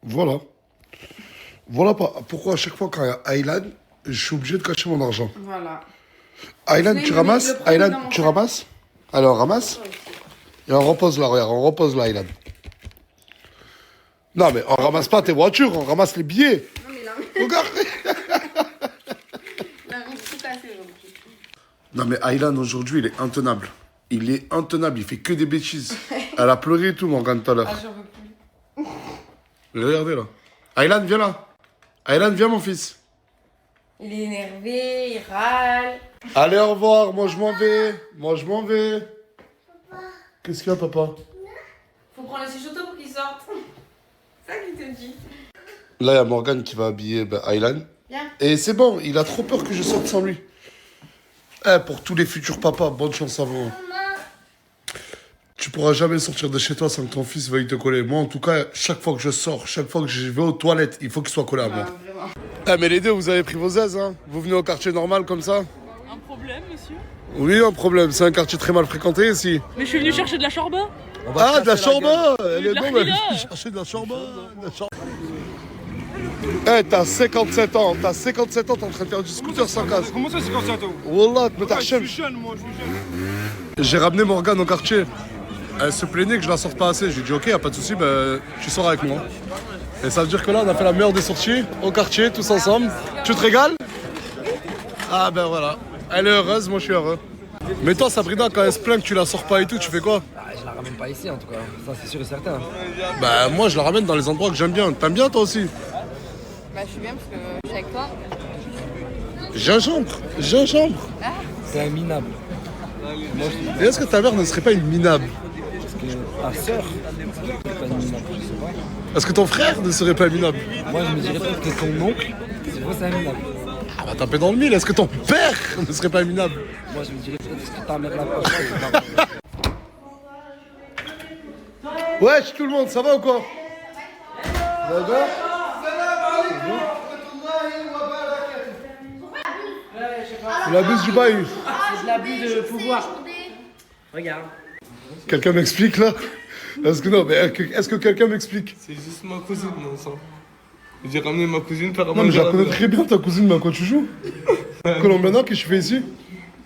Voilà. Voilà pourquoi à chaque fois quand il y a Aylan, je suis obligé de cacher mon argent. Voilà. Aylan, Sinon, tu il ramasses? le prend dans Aylan, mon tu sac. ramasses? Alors, ramasse. Et on repose là, regarde, on repose là, Aylan. Non, mais on ramasse pas tes voitures, on ramasse les billets. Non, mais là, Regarde. il a tout cassé aujourd'hui. Non, mais Aylan, aujourd'hui, il est intenable. Il est intenable, il fait que des bêtises. Elle a pleuré et tout, Morgane, tout à l'heure. Ah, j'en veux plus. Regardez là. Aylan, viens là. Aylan, viens, mon fils. Il est énervé, il râle. Allez, au revoir, moi je m'en vais. Moi je m'en vais. Qu'est-ce qu'il y a, papa? Faut prendre le chuchoto pour qu'il sorte. C'est ça qu'il te dit. Là, il y a Morgane qui va habiller Aylan. Viens. Et c'est bon, il a trop peur que je sorte sans lui. Eh, pour tous les futurs papas, bonne chance à vous. Tu pourras jamais sortir de chez toi sans que ton fils veuille te coller. Moi, en tout cas, chaque fois que je sors, chaque fois que je vais aux toilettes, il faut qu'il soit collé à moi. Ah, vraiment. Eh, mais les deux, vous avez pris vos aises, hein? Vous venez au quartier normal comme ça? Un problème, monsieur? Oui, un problème. C'est un quartier très mal fréquenté ici. Mais je suis venu chercher de la chorba. Ah, de la chorba! Elle est De la bonne, elle Rila. vient chercher de la chorba. Eh, t'as 57 ans, t'as 57 ans, t'es en train de faire du scooter sans casse. Comment ça, c'est comme ça, toi? Wallah, mais t'as Je suis jeune, moi, je suis jeune. J'ai ramené Morgane au quartier. Elle se plaignait que je la sorte pas assez. J'ai dit, ok, y a pas de souci, tu sors avec moi. Et ça veut dire que là, on a fait la meilleure des sorties au quartier, tous ensemble. Tu te régales? Ah ben voilà. Elle est heureuse, moi je suis heureux. Mais toi, Sabrina, quand elle se plaint que tu la sors pas et tout, tu fais quoi? Ah, je la ramène pas ici en tout cas, ça c'est sûr et certain. Bah moi, je la ramène dans les endroits que j'aime bien. T'aimes bien toi aussi? Bah, je suis bien parce que je suis avec toi. Gingembre, gingembre. C'est un minable. Et est-ce que ta mère ne serait pas une minable? Parce que ta sœur, c'est pas une minable, je sais pas. Est-ce que ton frère ne serait pas minable? Moi je me dirais peut-être que ton oncle, c'est vrai c'est un minable. Ah bah taper dans le mille, est-ce que ton père ne serait pas minable? Moi je me dirais peut-être que ta mère l'a pas. Wesh tout le monde, ça va ou quoi? D'accord? La buse du bail. C'est de l'abus de pouvoir. Regarde. Quelqu'un m'explique là? Est-ce que non, mais est-ce que quelqu'un m'explique? C'est juste ma cousine, mon sang. J'ai ramené ma cousine faire Non mais je la connais très bien ta cousine, mais à quoi tu joues? Colombiana, qu'est-ce que tu fais ici?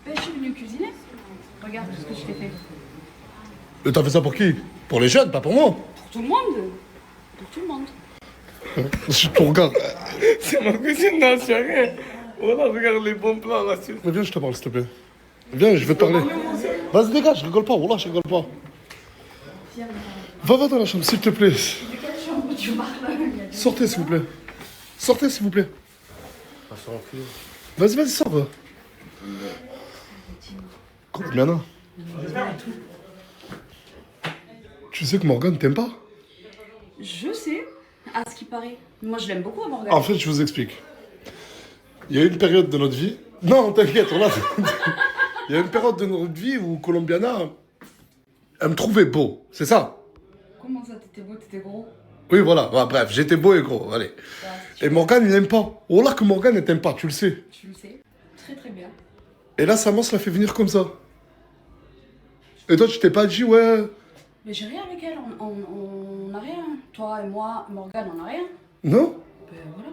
Je suis venue cuisiner. Regarde tout ce que je t'ai fait. Et t'as fait ça pour qui? Pour les jeunes, pas pour moi. Pour tout le monde. Pour tout le monde. Je te regarde. C'est ma cousine dans la soirée. Voilà, regarde les bons plans là-dessus. Mais viens, je te parle s'il te plaît. Viens, je vais te parler. Vas-y dégage, je rigole pas, voilà, je rigole pas. Va dans la chambre, s'il te plaît. Sortez, s'il vous plaît. Sortez, s'il vous plaît. Vas-y, sors. Va. Colombiana. Tu sais que Morgane t'aime pas? Je sais. À ce qui paraît. Moi, je l'aime beaucoup à Morgane. En fait, je vous explique. Il y a eu une période de notre vie... Non, t'inquiète, on a... Il y a une période de notre vie où Colombiana, elle me trouvait beau, c'est ça? Comment ça, t'étais beau, t'étais gros? Oui, voilà, bah, bref, j'étais beau et gros, allez. Et Morgane, il n'aime pas. Oh là que Morgane, elle t'aime pas, tu le sais. Tu le sais. Très très bien. Et là, sa maman se l'a fait venir comme ça. Et toi, tu t'es pas dit, ouais... Mais j'ai rien avec elle, on n'a rien. Toi et moi, Morgane, on n'a rien. Non? Ben voilà.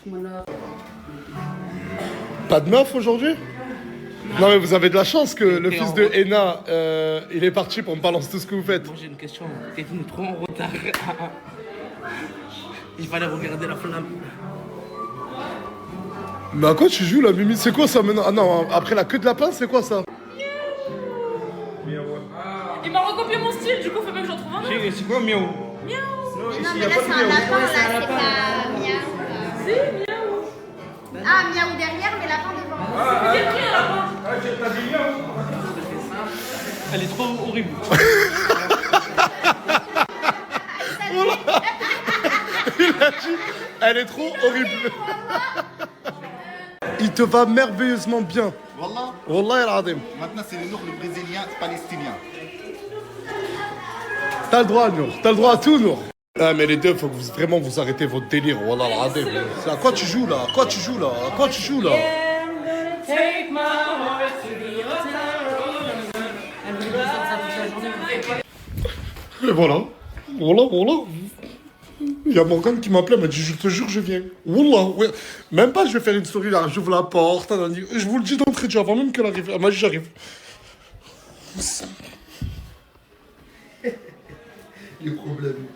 Voilà. Pas de meuf aujourd'hui? Non, mais vous avez de la chance que le fils de Ena, il est parti pour me balancer tout ce que vous faites. Moi j'ai une question. T'es venu trop en retard. Il fallait regarder la flamme. Mais à quoi tu joues, la Mimi? C'est quoi ça maintenant? Ah non, après la queue de lapin, c'est quoi ça? Il m'a recopié mon style, du coup faut bien que j'en trouve un autre. C'est quoi, miaou? Non, mais là, c'est un lapin, là, c'est pas miaou. C'est miaou. Ah, miaou derrière, mais lapin devant. C'est qui là-bas? T'as dit miaou? Elle est trop horrible. Il a dit, elle est trop horrible. Il te va merveilleusement bien. Wallah, Wallah el-Adim. maintenant c'est le Nour, le Brésilien palestinien. T'as le droit, Nour. T'as le droit à tout, Nour. Ah, mais les deux, faut que vous, vraiment vous arrêtez votre délire. Wallah el-Adim. C'est à quoi tu joues là? À quoi tu joues là? À quoi tu joues là? Take my horse to the other. Elle voulait faire ça toute la journée. Et voilà. Voilà, voilà. Il y a Morgane qui m'appelait, elle m'a dit, je te jure, je viens. Wallah, ouais. Même pas, je vais faire une story, là, j'ouvre la porte. Elle a dit, je vous le dis d'entrée de jeu, avant même qu'elle arrive. Elle m'a dit, j'arrive. Le problème.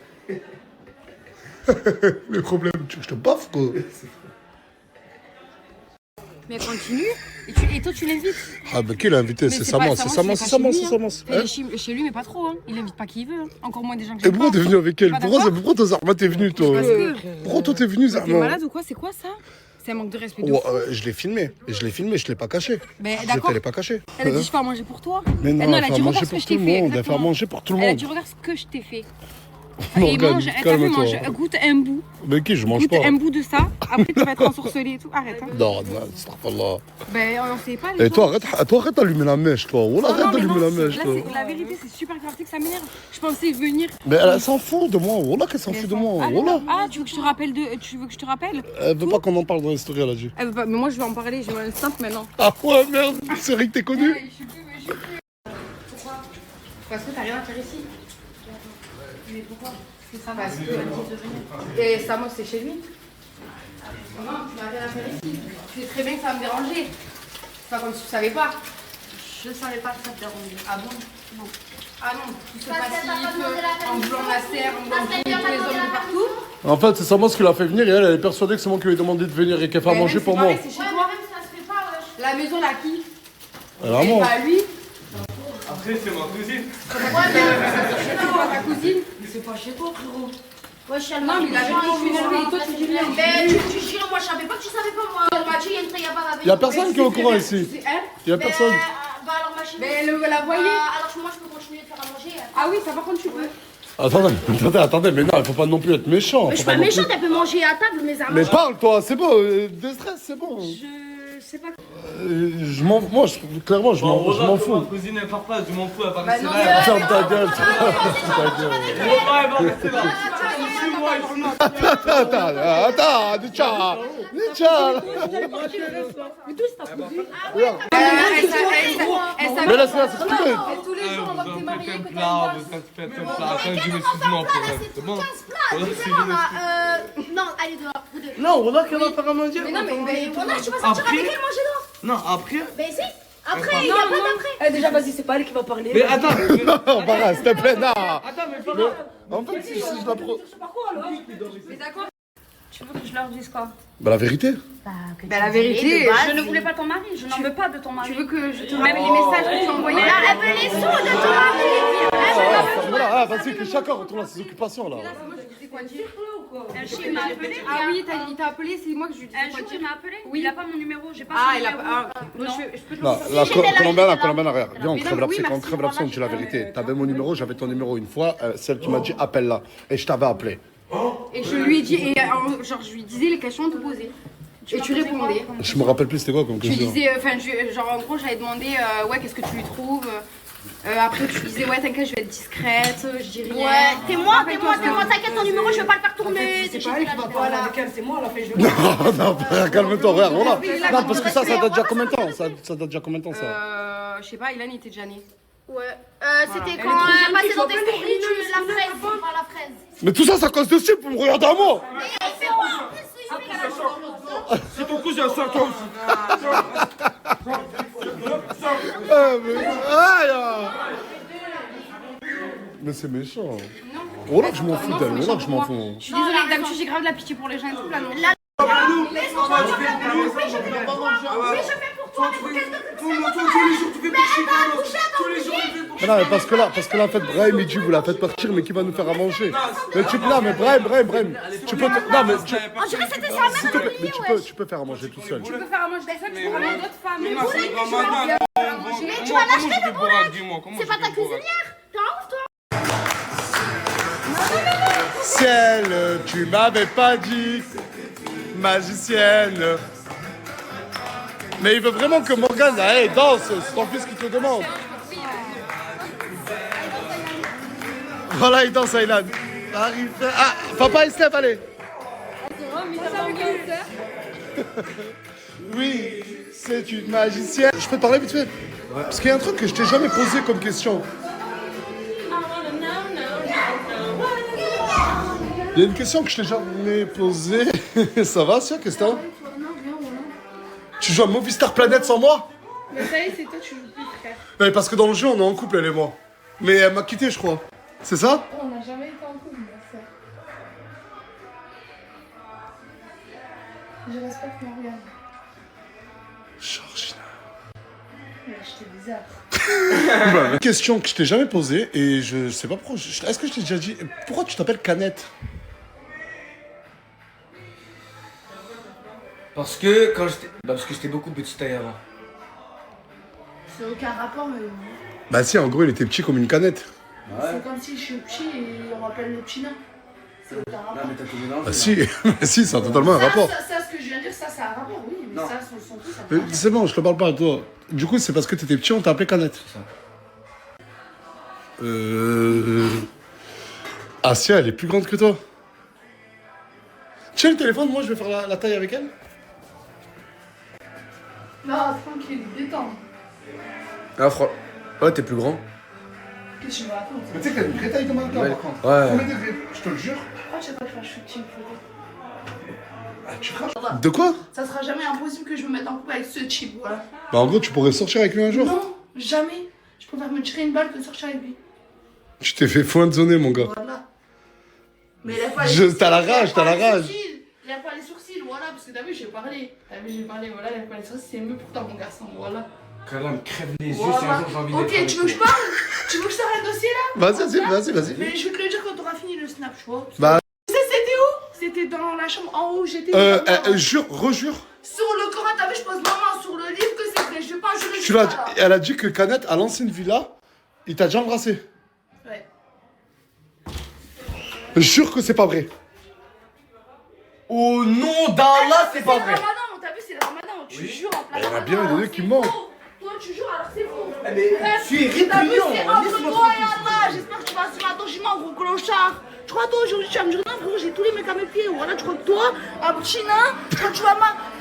Le problème, tu veux que je te baffe, quoi. Mais continue. Et toi, tu l'invites. Ah, ben qui l'a invité? C'est Saman, c'est Saman, c'est Saman, c'est Saman. Il est chez lui, mais pas trop. Hein. Il invite pas qui veut. Hein. Encore moins des gens que Et j'aime pourquoi pas. t'es venu avec elle? Pas Pourquoi toi, Zarma, t'es venu, toi? Parce que... Pourquoi toi, t'es venu, T'es Zarma? malade ou quoi? C'est quoi ça? C'est un manque de respect de Ouais, fou. je l'ai filmé, je l'ai pas caché. Mais Je d'accord. te l'ai pas caché. Elle a dit, je fais à manger pour toi. Mais non, elle a elle fait dit, à manger regarde ce que pour je tout t'ai le fait. monde, elle fait à exactement. manger pour tout le Elle a monde. dit, regarde ce que je t'ai fait. Morgane, mange, t'as vu, calme-toi. mange, goûte un bout. Mais qui, je mange Goûte pas. un bout de ça. Après, tu vas être ensorcelé et tout. Arrête. Hein. Non, astaghfirullah. Ben, on sait pas. Les Et toi, gens. arrête d'allumer la mèche, toi. Oh là, Non, arrête mais d'allumer non, la mèche, là, toi. la vérité, c'est super grave, c'est que ça m'énerve. Je pensais venir. Mais elle s'en fout de moi. Oh là, qu'elle s'en fout de moi. Ah, Oh là. ah, tu veux que je te rappelle Tu veux que je te rappelle? Elle veut pas qu'on en parle dans l'histoire, elle a dit. Elle veut pas, mais moi je vais en parler, je vais un simple maintenant. Ah ouais, merde. C'est vrai que t'es connu. Je suis plus. Pourquoi? Parce que t'as rien à faire ici. Mais pourquoi? C'est ça, parce que elle dit de venir. Et ça, moi, c'est chez lui. Non, tu n'as rien à faire ici. Tu sais très bien que ça va me déranger. C'est pas comme si tu savais pas. Je savais pas que ça te dérangeait. Ah bon? Non. Ah non, tout ce Parce qu'elle t'a pas passif, demandé la en voulant la serre, en voulant Parce qu'elle tous t'a pas les demandé hommes de la partout. En fait, c'est Saman ce qui l'a fait venir et elle est persuadée que c'est moi qui lui ai demandé de venir et qu'elle fait à Mais manger même, pour c'est moi. pareil, c'est chez Ouais, toi. mais même ça se fait pas, wesh. La maison, là, qui? Vraiment. Et pas lui. Après, c'est ma cousine. Ouais, mais Chez toi, ta cousine. C'est pas chez toi, frérot. ouais, je suis Non, mais il avait dit, je suis énervée. Et toi, tu dis rien. Mais tu dis, moi je savais pas que tu savais pas, moi. Elle m'a dit, il y a pas Il y a personne qui est au courant ici. C'est elle. Il y a personne. Bah alors ma chérie. Mais elle la voyait. Alors moi je peux continuer de faire à manger. Ah oui, ça par contre, tu peux. Attendez, mais non, il faut pas non plus être méchant. Mais je faut suis pas non plus- méchante, elle peut manger à table, mes amis. Mais parle, toi, c'est bon, déstresse, c'est bon. Je sais pas. Clairement, je m'en Ma fous. cousine, elle part pas, je m'en fous, elle va Bah rester non, là. Ferme ta gueule. Elle va rester là. Suis-moi ici. Attends, Nicha. Mais laisse-la s'exprimer. Tous les jours, on voit que t'es mariée, que t'as Plat, une vous faites un plat. Après, je m'excuse-moi pour elle. C'est bon? Voilà, si je m'excuse. Non, allez dehors, vous deux. Non, voilà qu'elle va faire à manger. Mais non, mais Voilà, tu vas sortir Après- avec elle manger dehors. Non, après. Mais si. Après, il y a pas d'après. Déjà, vas-y, c'est pas elle qui va parler. Mais attends. Non, Bara, s'il te plaît, non. Attends, mais Farah. En fait, si je la pro... Mais d'accord. Tu veux que je leur dise quoi? Bah, la vérité. Bah, la vérité, Je ne voulais pas ton mari, je n'en veux pas de ton mari. tu veux que je te rappelle les messages que tu as envoyés Là, elle veut les sous de ton mari. Voilà, vas-y, que chacun retourne à ses occupations, là. Un jour, il m'a appelé. Ah oui, il t'a appelé, c'est moi que je lui disais Un quoi jour, dire. il m'a appelé. Oui. Il a pas mon numéro, j'ai pas Ah, son il a numéro. pas. Moi, je peux te Non, le la colombienne arrière. Viens, on Mais non, crève mais oui, l'abcès. Quand on merci, crève l'abcès, on voilà, dit la vérité. T'avais mon numéro, j'avais ton numéro une fois. Celle qui m'a dit appelle-la. Et je t'avais appelé. Et je lui ai dit, et genre, je lui disais les questions à te poser. Et tu répondais. Je me rappelle plus c'était quoi comme Tu question. disais, enfin, genre, en gros, j'avais demandé, ouais, qu'est-ce que tu lui trouves. Après, tu disais, ouais, t'inquiète, je vais être discrète, je dis rien. Ouais, t'es-moi, Rappelle-toi, t'inquiète, ton numéro, je vais pas le faire tourner. C'est pas elle qui va parler avec elle, c'est moi, elle a fait je Non, frère, calme-toi, regarde, voilà. Oui, là, Non, quand parce que on ça restait, date déjà combien de temps Ça date déjà combien de temps, ça Je sais pas, Ilan, il était déjà né. Ouais, c'était Elle quand est trop elle jeune, passait tu dans vois tes pas, stories, la fraise, par la fraise. Mais tout ça, c'est à cause de Steve pour me regarder à moi. C'est moi, en plus, C'est ton cousin, ça, toi aussi. Mais c'est méchant. Oh là que je m'en fous d'elle, oh là que je m'en fous. Je suis désolée, d'habitude, j'ai grave de la pitié pour les gens et tout, là, non. Mais non, mais parce que là, en fait, Brahim, il dit, vous la faites partir, mais qui va nous faire à manger? Mais tu peux, non, mais Brahim, tu peux, non, mais tu, On dirait que c'était sa s'il te mère. plaît, mais tu peux faire à manger tout seul. Tu peux faire à manger seul, tu peux ramener d'autres femmes. Mais c'est Ramadan. Tu vas l'acheter le bourraque, dis-moi. Comment C'est pas ta cuisinière. T'es un ouf, toi. Ciel, tu m'avais pas dit, magicienne. Mais il veut vraiment que Morgane, hey, danse, c'est ton fils qui te demande. Voilà, il danse, Aylan. Arrive. Ah, papa, il se lève, allez. Oui, c'est une magicienne. Je peux te parler vite fait? Parce qu'il y a un truc que je t'ai jamais posé comme question. Il y a une question que je t'ai jamais posée. Ça va, Sia? Qu'est-ce que t'as? Non, rien, voilà. Tu joues à Movistar Planet sans moi? Mais ça y est, c'est toi, tu joues plus, frère. Ouais, parce que dans le jeu, on est en couple, elle et moi. Mais elle m'a quitté, je crois. C'est ça? On n'a jamais été en couple, ma soeur. Je respecte Morgane. Georgina. Mais j'étais bizarre. Une question que je t'ai jamais posée et je sais pas pourquoi. Est-ce que je t'ai déjà dit. Pourquoi tu t'appelles Canette? Parce que quand j'étais. Parce que j'étais beaucoup petite taille avant. C'est aucun rapport, mais. Bah si, en gros, il était petit comme une canette. C'est comme si je suis petit et on m'appelle le petit nain. C'est aucun rapport. Non, mais t'as tout mélangé. Bah si, si, ça a totalement un rapport. Ça, ce que je viens de dire, ça a un rapport, oui, mais Non. ça, son tout, ça C'est bon, je te parle pas à toi. Du coup, c'est parce que t'étais petit, on t'a appelé Canette. C'est ça. Asia, elle est plus grande que toi. Tiens le téléphone, moi je vais faire la taille avec elle. Non, tranquille, détends. Ah, ouais, t'es plus grand. Qu'est-ce que tu me racontes? Mais tu sais que t'as une vraie taille de mannequin. Ouais. par contre. Ouais. Premier degré, je te le jure. Pourquoi tu sais pas que je suis shooting photo? Ah, tu craches. De quoi? Ça sera jamais impossible que je me mette en couple avec ce type, voilà. Bah en gros, tu pourrais sortir avec lui un jour. Non, jamais. Je préfère me tirer une balle que sortir avec lui. Tu t'es fait foinzonner, mon gars. Voilà. Mais il a pas les Je- sourcils. t'as la rage, t'as la Il a pas les rage. sourcils. Il a pas les sourcils, voilà, parce que t'as vu, j'ai parlé. T'as vu, j'ai parlé, voilà, il a pas les sourcils, c'est mieux pour toi, mon garçon, voilà. Karam, crève les yeux si un Voilà. jour j'ai envie d'être Ok, avec tu veux que je toi. parle? Tu veux que je t'arrête le dossier là? Vas-y. Mais je vais te le dire quand t'auras fini le snap, tu vois. Bah, Tu sais, c'était où? C'était dans la chambre en haut, j'étais. jure, rejure. Sur le Coran, t'as vu, je pose ma main sur le livre que c'est vrai, je vais pas jurer. Tu l'as, elle a dit que Canette, à l'ancienne villa, il t'a déjà embrassé. Ouais. Jure que c'est pas vrai. Au nom d'Allah, c'est pas C'est le vrai. ramadan, t'as vu, c'est le ramadan. Tu jures en plein Il y en a ramadan, bien des alors deux qui c'est mentent. faux. Toi, tu jures alors c'est faux. mais Bref, tu es t'as vu, répugnant, c'est entre laisse-moi toi et tranquille. Allah. J'espère que tu vas assumer ton jugement, gros clochard. Tu crois, toi, aujourd'hui, tu vas me dire, non, frérot, j'ai tous les mecs à mes pieds. Voilà, tu crois que toi, un petit nain, tu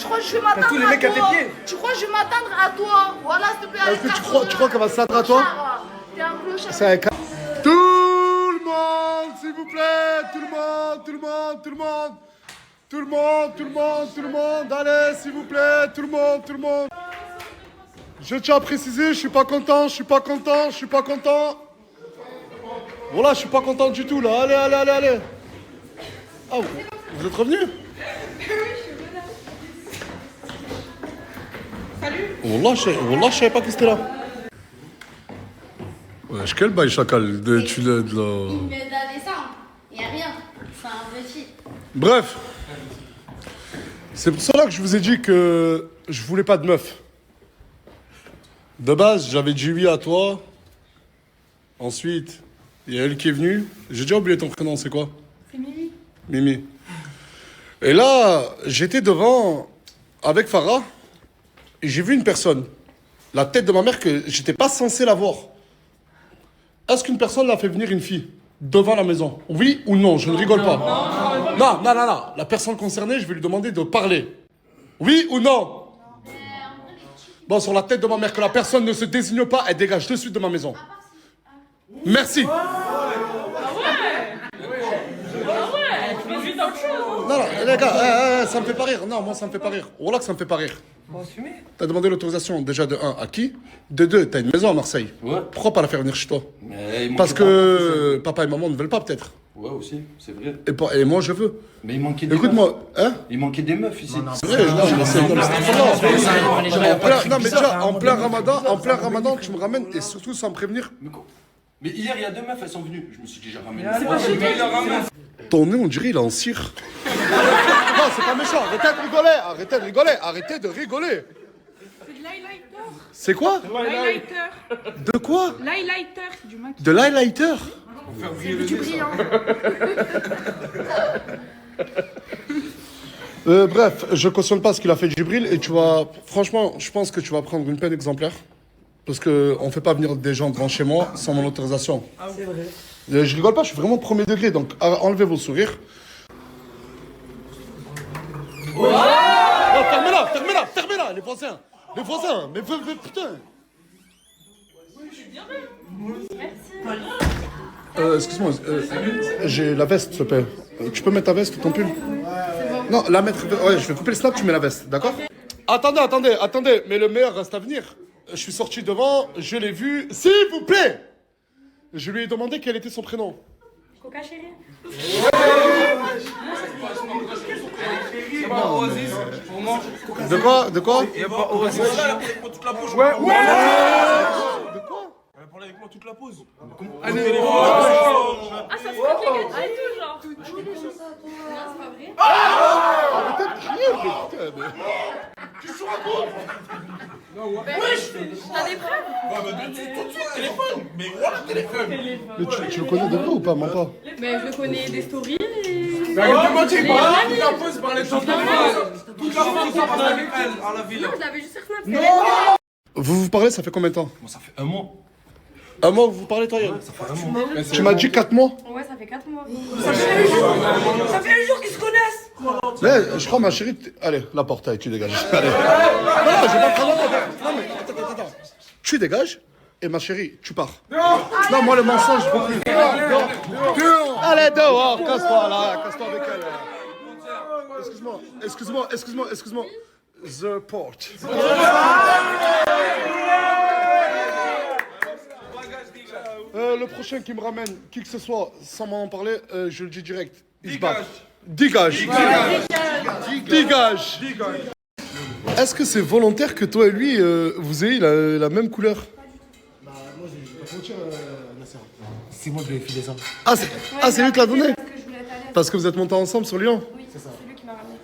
crois que je vais m'attendre tous les à mecs à toi. tes pieds. Tu crois que je vais m'attendre à toi. Voilà, s'il te plaît, Est-ce que tu crois qu'elle va s'attendre à toi? T'es un clochard. C'est un Tout le monde, s'il vous plaît, tout le monde. Allez, s'il vous plaît, tout le monde. Je tiens à préciser, je suis pas content. Voilà, je suis pas content du tout là. Allez. Ah, vous êtes revenus? Salut. Wallah, je savais pas que c'était là. Wesh, quel bail chacal de tu l'aides là. Il me donne des seins. Il n'y a rien. C'est un petit. Bref, c'est pour cela que je vous ai dit que je voulais pas de meuf. De base, j'avais dit oui à toi. Ensuite, il y a elle qui est venue. J'ai déjà oublié ton prénom, c'est quoi? C'est Mimi. Mimi. Et là, j'étais devant avec Farah et j'ai vu une personne. La tête de ma mère que j'étais pas censé la voir. Est-ce qu'une personne l'a fait venir une fille devant la maison? Oui ou non? Je ne rigole pas. Non. La personne concernée, je vais lui demander de parler. Oui ou non? Bon, sur la tête de ma mère, que la personne ne se désigne pas, elle dégage de suite de ma maison. Merci. Non, les gars, ça me fait pas rire. Non, moi, ça me fait pas rire. Voilà que ça me fait pas rire. T'as demandé l'autorisation déjà de 1 à qui? De 2, t'as une maison à Marseille. Ouais. Pourquoi pas la faire venir chez toi? Mais il Parce manquait que papa et maman ne veulent pas peut-être. Ouais, aussi, c'est vrai. Et moi je veux. Mais il manquait des meufs. Écoute-moi, hein? Il manquait des meufs ici. C'est vrai, non, mais c'est non, mais déjà, en plein ramadan, tu me ramènes et surtout sans me prévenir. Mais hier, il y a 2 meufs, elles sont venues. Je me suis déjà ramené. Ton nez, on dirait, il est en cire. Non, c'est pas méchant, arrêtez de rigoler. C'est de l'highlighter. C'est quoi? L'highlighter. De quoi? L'highlighter, c'est du maquillage. De l'highlighter? C'est du brillant. Bref, je cautionne pas ce qu'il a fait Djibril et tu vas, franchement, je pense que tu vas prendre une peine exemplaire. Parce qu'on fait pas venir des gens devant chez moi sans mon autorisation. Ah, c'est vrai. Je rigole pas, je suis vraiment premier degré, donc enlevez vos sourires. Oh, fermez-la, les voisins, mais putain. Excuse-moi, j'ai la veste, s'il te plaît. Tu peux mettre ta veste ou ton pull? Non, la mettre. Ouais, je vais couper le snap, tu mets la veste, d'accord? Attendez, mais le meilleur reste à venir. Je suis sorti devant, je l'ai vu. S'il vous plaît! Je lui ai demandé quel était son prénom. Coca chérie. De quoi? De quoi? Il y a pas Oasis. Ouais. De quoi? Elle a parlé avec moi toute la pause. Ah, ça se fait que tu genre. Non, c'est pas vrai. Arrêtez de crier, mais putain, mais... T'as des preuves? Mais voilà, téléphone. Mais tu le connais de vrai ou pas? Mens pas. Mais je le connais des stories. Mais arrête de mentir, il parlait toute la pause, il parlait toute la pause. Toute la pause, il parlait avec elle à la villa. Non, je l'avais juste sur Snap. Vous vous parlez, ça fait combien de temps? Ça fait un mois. Un mois que vous parlez, toi, Yann? Ça fait un mois. Tu m'as dit 4 mois? Ouais, ça fait 4 mois. Ça fait un jour qu'ils se connaissent. Mais je crois, ma chérie. Allez, la porte, allez, tu dégages. Allez. Non, je vais pas prendre. Non, mais attends. Tu dégages et ma chérie, tu pars. Non, moi, le mensonge, je peux plus. Allez, dehors, casse-toi là, casse-toi avec elle. Excuse-moi. The port. Le prochain qui me ramène qui que ce soit sans m'en parler, je le dis direct. Il se bat. Dégage. Est-ce que c'est volontaire que toi et lui, vous ayez la même couleur? Bah, moi, je vais pas te mentir, Nasser. C'est moi qui lui ai filé ça. Ah, c'est lui qui l'a donné? Parce que vous êtes montés ensemble sur Lyon? Oui, c'est lui qui m'a ramené.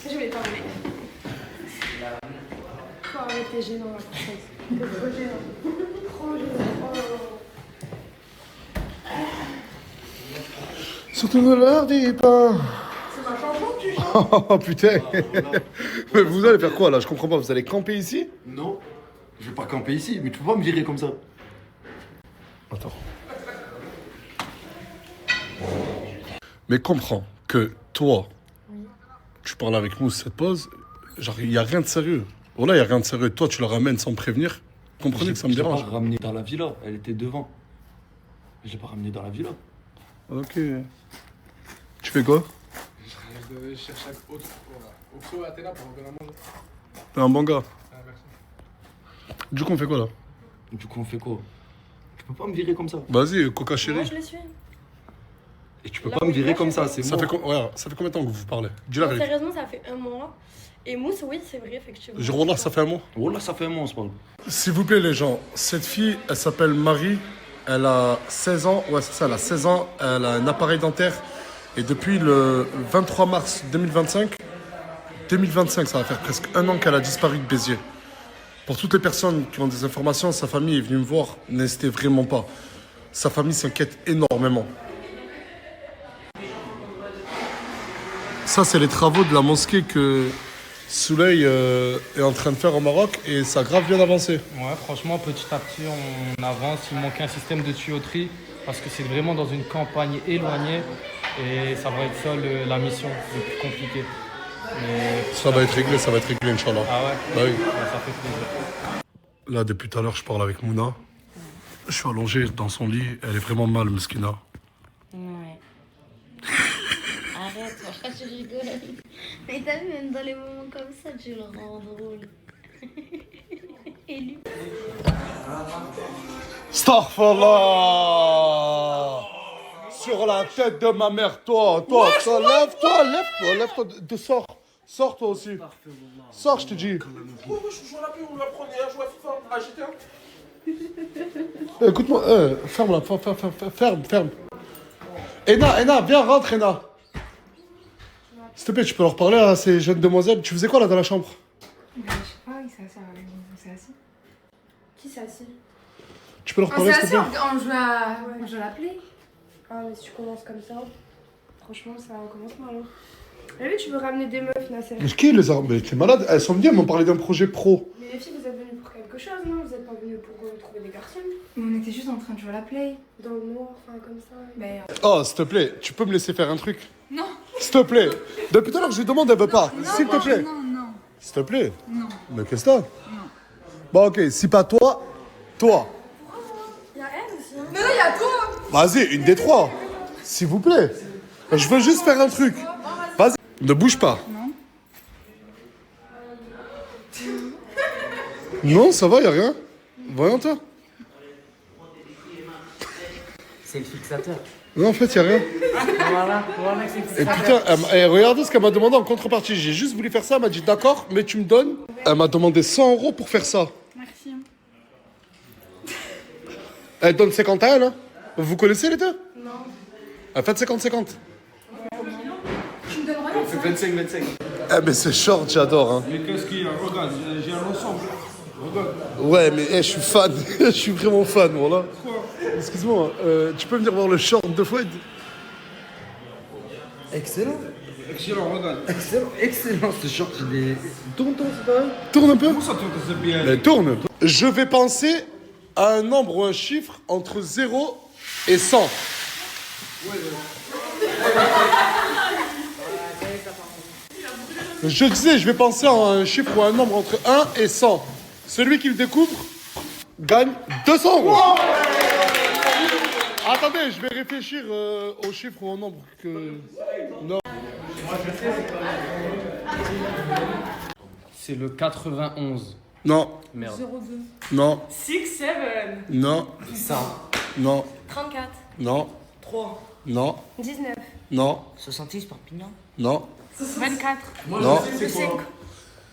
Je vais parler. Faut arrêter gênant, la française. Trop gênant. Surtout ne leur dis pas. C'est ma chanson que tu chantes. Oh putain. Mais vous allez faire quoi là? Je comprends pas. Vous allez camper ici? Non, je vais pas camper ici, mais tu peux pas me virer comme ça. Attends. Mais comprends que toi, tu parles avec nous cette pause, genre il y a rien de sérieux. Voilà, il y a rien de sérieux. Toi, tu la ramènes sans me prévenir. Comprenez que ça me dérange. Je l'ai pas ramenée dans la villa, elle était devant. Je l'ai pas ramenée dans la villa. Ok. Tu fais quoi? Je cherche Oxo et Athéna pour revenir à manger. T'es un bon gars. Ah, merci. Du coup, on fait quoi là? Du coup, on fait quoi? Tu peux pas me virer comme ça. Vas-y, Coca Moi, chérie. je le suis. Et tu peux pas me virer comme ça, c'est Ça moi. fait, ça fait combien de temps que vous parlez? Dis la Non, vérité. sérieusement, ça fait 1 mois. Et Mousse, oui, c'est vrai, effectivement. Je relâche, ça fait un mois. Oh là, ça fait un mois, on se parle. S'il vous plaît, les gens, cette fille, elle s'appelle Marie. Elle a 16 ans. Ouais, c'est ça, elle a 16 ans. Elle a un appareil dentaire. Et depuis le 23 mars 2025, ça va faire presque 1 an qu'elle a disparu de Béziers. Pour toutes les personnes qui ont des informations, sa famille est venue me voir. N'hésitez vraiment pas. Sa famille s'inquiète énormément. Ça, c'est les travaux de la mosquée que Souley est en train de faire au Maroc et ça a grave bien avancé. Ouais, franchement, petit à petit, on avance. Il manque un système de tuyauterie parce que c'est vraiment dans une campagne éloignée et ça va être ça la mission le plus compliquée. Mais Ça va être réglé, Inch'Allah. ah ouais, Bah oui. ça fait plaisir. Là, depuis tout à l'heure, je parle avec Mouna. Je suis allongé dans son lit. Elle est vraiment mal, Meskina. Ouais. Arrête, franchement, tu rigoles. Mais t'as vu, même dans les moments comme ça, tu le rends drôle. Et lui. Astaghfirullah! Sur la tête de ma mère, toi, lève-toi, sors toi aussi. Sors, je te dis. Pourquoi je joue à la pub, on lui apprenait à jouer à FIFA, à GTA? Écoute-moi, ferme-la, ferme. Ena, viens, rentre, Ena. S'il te plaît, tu peux leur parler à ces jeunes demoiselles. Tu faisais quoi là dans la chambre? Je sais pas, il s'est assis. Qui s'est assis? Tu peux leur On parler, s'est s'il te assis, plaît? on joue à la play. Ah, mais si tu commences comme ça, franchement, ça commence mal. Hein. Mais oui, tu veux ramener des meufs, Nasser. Mais qui les a... Mais t'es malade? Elles sont venues, elles m'ont parlé d'un projet pro. Mais les filles, vous êtes venues pour quelque chose, non? Vous êtes pas venues pour trouver des garçons? On était juste en train de jouer à la play. Dans le noir, enfin, comme ça. Mais Oh, s'il te plaît, tu peux me laisser faire un truc? non. S'il te plaît. Depuis tout à l'heure, je lui demande, elle veut pas. S'il te plaît. Non. S'il te plaît. Non. Mais qu'est-ce que t'as? Bon, ok, si pas toi, toi. Y'a elle aussi, hein? Mais oui, y a toi. Vas-y, une des trois. S'il vous plaît. Je veux juste faire un truc. Vas-y. Ne bouge pas. Non, ça va, y a rien. Voyons toi. C'est le fixateur. Non, en fait, y a rien. Voilà, c'est le Et fixateur. putain, regardez ce qu'elle m'a demandé en contrepartie. J'ai juste voulu faire ça, elle m'a dit d'accord, mais tu me donnes. Elle m'a demandé 100 € pour faire ça. Merci. Elle donne 50 à elle, hein. Vous connaissez les deux? Non. Elle fait 50-50. Tu me donnes rien. 25-25. Eh, mais c'est short, j'adore, hein. Mais qu'est-ce qu'il y a? Regarde, j'ai un ensemble. Regarde. Ouais, mais je suis fan. Je suis vraiment fan, voilà. Excuse-moi, tu peux venir voir le short de Fouad? Excellent. Excellent, regarde. Excellent ce short. Il est... Tourne, c'est pas vrai? Tourne un peu. Comment ça tourne, c'est bien? Mais tourne. Je vais penser à un nombre ou un chiffre entre 0 et 100. Je disais, je vais penser à un chiffre ou un nombre entre 1 et 100. Celui qui le découvre gagne 200 €. Attendez, je vais réfléchir au chiffre ou au nombre que... Non. C'est le 91. Non. Merde. 02. Non. 6, 7. Non. 100. Non. 34. Non. 3. Non. 19. Non. 66 Perpignan. Non. 24. Non. Le 5.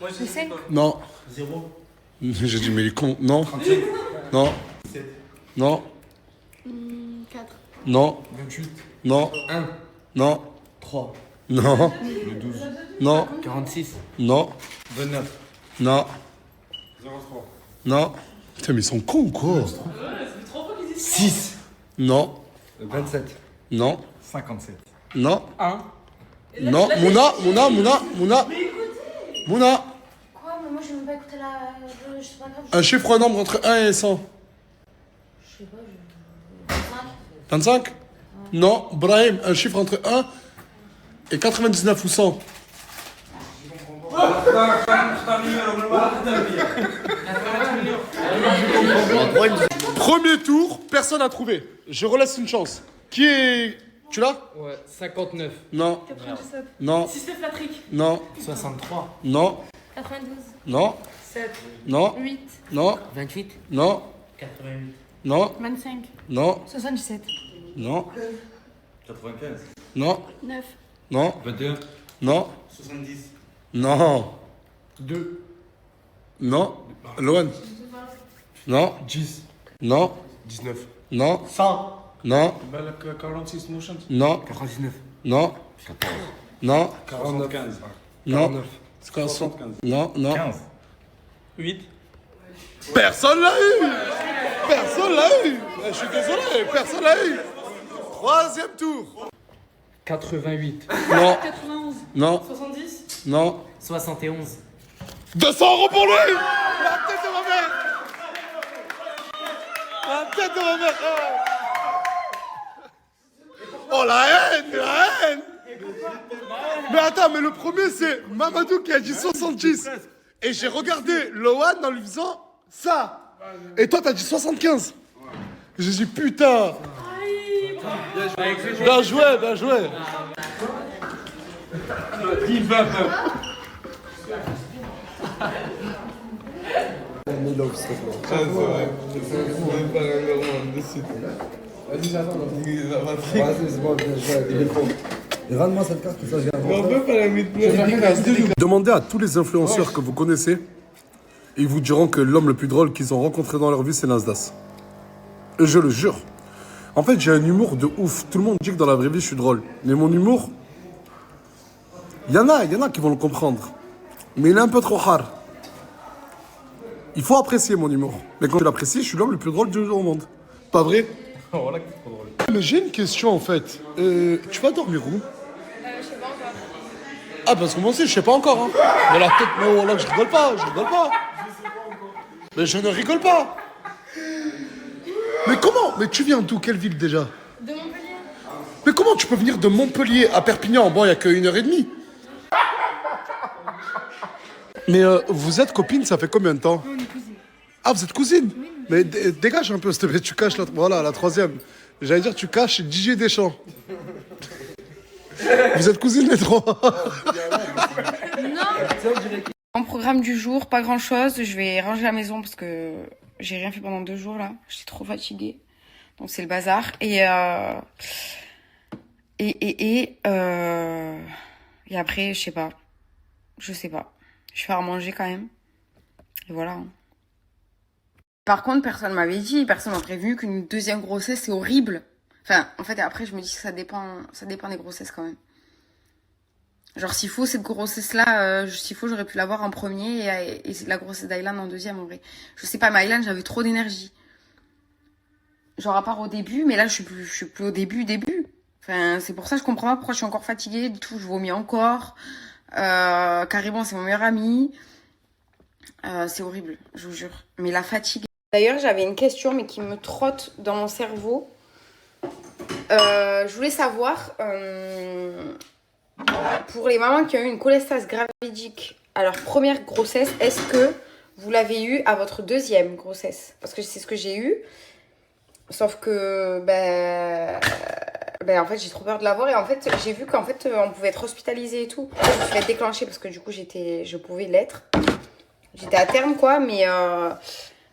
Le 5. Non. 0. J'ai dit, mais il est con. Non. Non. Non. 4. Non. 28. Non. 1. Non. 3. Non. Le 12. Non. 46. Non. 29. Non. 03. Non. Putain, mais ils sont cons ou quoi? 6. Non. 27. Non. 57. Non. 1. Non. Mouna. Mouna. Quoi? Mais moi, j'ai même pas écouté la. Je sais pas grave. Un chiffre ou un nombre entre 1 et 100. Je sais pas, je. 25? Non. Brahim, un chiffre entre 1 et 99 ou 100. Premier tour, personne n'a trouvé. Je relaisse une chance. Qui est... Tu l'as? Ouais, 59. Non. 97. Non. 6 Patrick. Non. 63. Non. 92. Non. 7. Non. 8. Non. 28. Non. 88. Non. 25. Non. 77. Non. 95. Non. 9. Non. 21. Non. 70. Non. 2. Non. Loan. Non. 10. Non. 19. Non. 100. Non. 46 motion. Non. 99. Non. 14. Non. 45. Non. C'est quoi ça? 75. Non. Non. 15. 8. Personne l'a eu. Personne l'a eu. Je suis désolé. Personne l'a eu. Troisième tour. 88. Non. 91. Non. 70. Non. 71. 200 € pour lui. La tête de ma mère. La tête de ma mère. Oh la haine. La haine. Mais attends, mais le premier c'est Mamadou qui a dit 70. Et j'ai regardé Loan en lui faisant ça. Et toi t'as dit 75. J'ai dit putain. Bien joué, bien joué. Rends-moi cette carte, ça je Demandez à tous les influenceurs que vous connaissez, ils vous diront que l'homme le plus drôle qu'ils ont rencontré dans leur vie, c'est Nasdaq. Et je le jure. En fait, j'ai un humour de ouf. Tout le monde dit que dans la vraie vie, je suis drôle. Mais mon humour, il y en a qui vont le comprendre. Mais il est un peu trop hard. Il faut apprécier mon humour. Mais quand tu l'apprécies, je suis l'homme le plus drôle du monde. Pas vrai? Voilà que t'es trop drôle. Mais j'ai une question en fait. Tu vas dormir où? Je sais pas encore. Ah, parce que moi aussi, je sais pas encore. Hein. Mais la tête, mais voilà, je rigole pas. Mais je ne rigole pas. Mais comment? Mais tu viens d'où? Quelle ville déjà? De Montpellier. Mais comment tu peux venir de Montpellier à Perpignan? Bon, il n'y a que 1h30. Mais vous êtes copine, ça fait combien de temps? On est cousines. Ah, vous êtes cousine? Oui, Mais dégage un peu, s'il te plaît, tu caches la... Voilà, la troisième. J'allais dire, tu caches Didier Deschamps. Vous êtes cousines les trois. En programme du jour, pas grand chose. Je vais ranger la maison parce que j'ai rien fait pendant 2 jours là. J'étais trop fatiguée. Donc c'est le bazar. Et après, je sais pas. Je vais faire à manger quand même. Et voilà. Par contre, personne m'avait dit, personne m'a prévenu qu'une deuxième grossesse, c'est horrible. Enfin, en fait, après, je me dis que ça dépend des grossesses quand même. Genre, s'il faut, cette grossesse-là, s'il faut, j'aurais pu l'avoir en premier et la grossesse d'Aylan en deuxième, en vrai. Je sais pas, mais Aylan, j'avais trop d'énergie. Genre, à part au début, mais là, je suis plus au début. Enfin, c'est pour ça que je comprends pas pourquoi je suis encore fatiguée, du tout, je vomis encore. Carrément, c'est mon meilleur ami. C'est horrible, je vous jure. Mais la fatigue. D'ailleurs, j'avais une question, mais qui me trotte dans mon cerveau. Je voulais savoir, pour les mamans qui ont eu une cholestase gravidique à leur première grossesse, est-ce que vous l'avez eu à votre deuxième grossesse? Parce que c'est ce que j'ai eu. Sauf que, en fait, j'ai trop peur de l'avoir. Et en fait, j'ai vu qu'en fait, on pouvait être hospitalisé et tout. Je me suis fait déclencher parce que du coup, je pouvais l'être. J'étais à terme, quoi, mais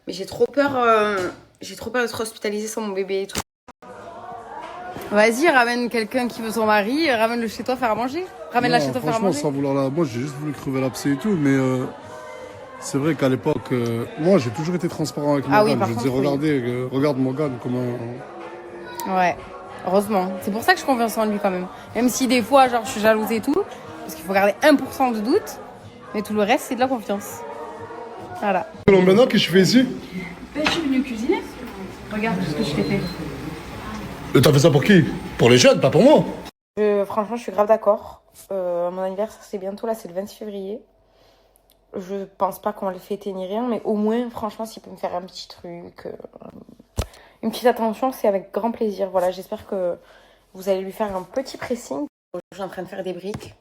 j'ai trop peur d'être hospitalisée sans mon bébé et tout. Vas-y, ramène quelqu'un qui veut son mari, ramène-le chez toi faire à manger. Ramène-la chez toi faire à manger. Franchement, sans vouloir la... Moi, j'ai juste voulu crever l'abcès et tout, mais c'est vrai qu'à l'époque, moi, j'ai toujours été transparent avec Morgane. Je disais, regardez, regarde Morgane, comment... Ouais, heureusement. C'est pour ça que je confiance en lui quand même. Même si des fois, genre, je suis jalouse et tout, parce qu'il faut garder 1% de doute, mais tout le reste, c'est de la confiance. Voilà. Maintenant, qu'est-ce que tu fais ici? Je suis venue cuisiner. Regarde ce que je t'ai fait. T'as fait ça pour qui? Pour les jeunes, pas pour moi. Franchement, je suis grave d'accord. Mon anniversaire, c'est bientôt, là, c'est le 26 février. Je pense pas qu'on va le fêter ni rien, mais au moins, franchement, s'il peut me faire un petit truc, une petite attention, c'est avec grand plaisir. Voilà, j'espère que vous allez lui faire un petit pressing. Je suis en train de faire des briques.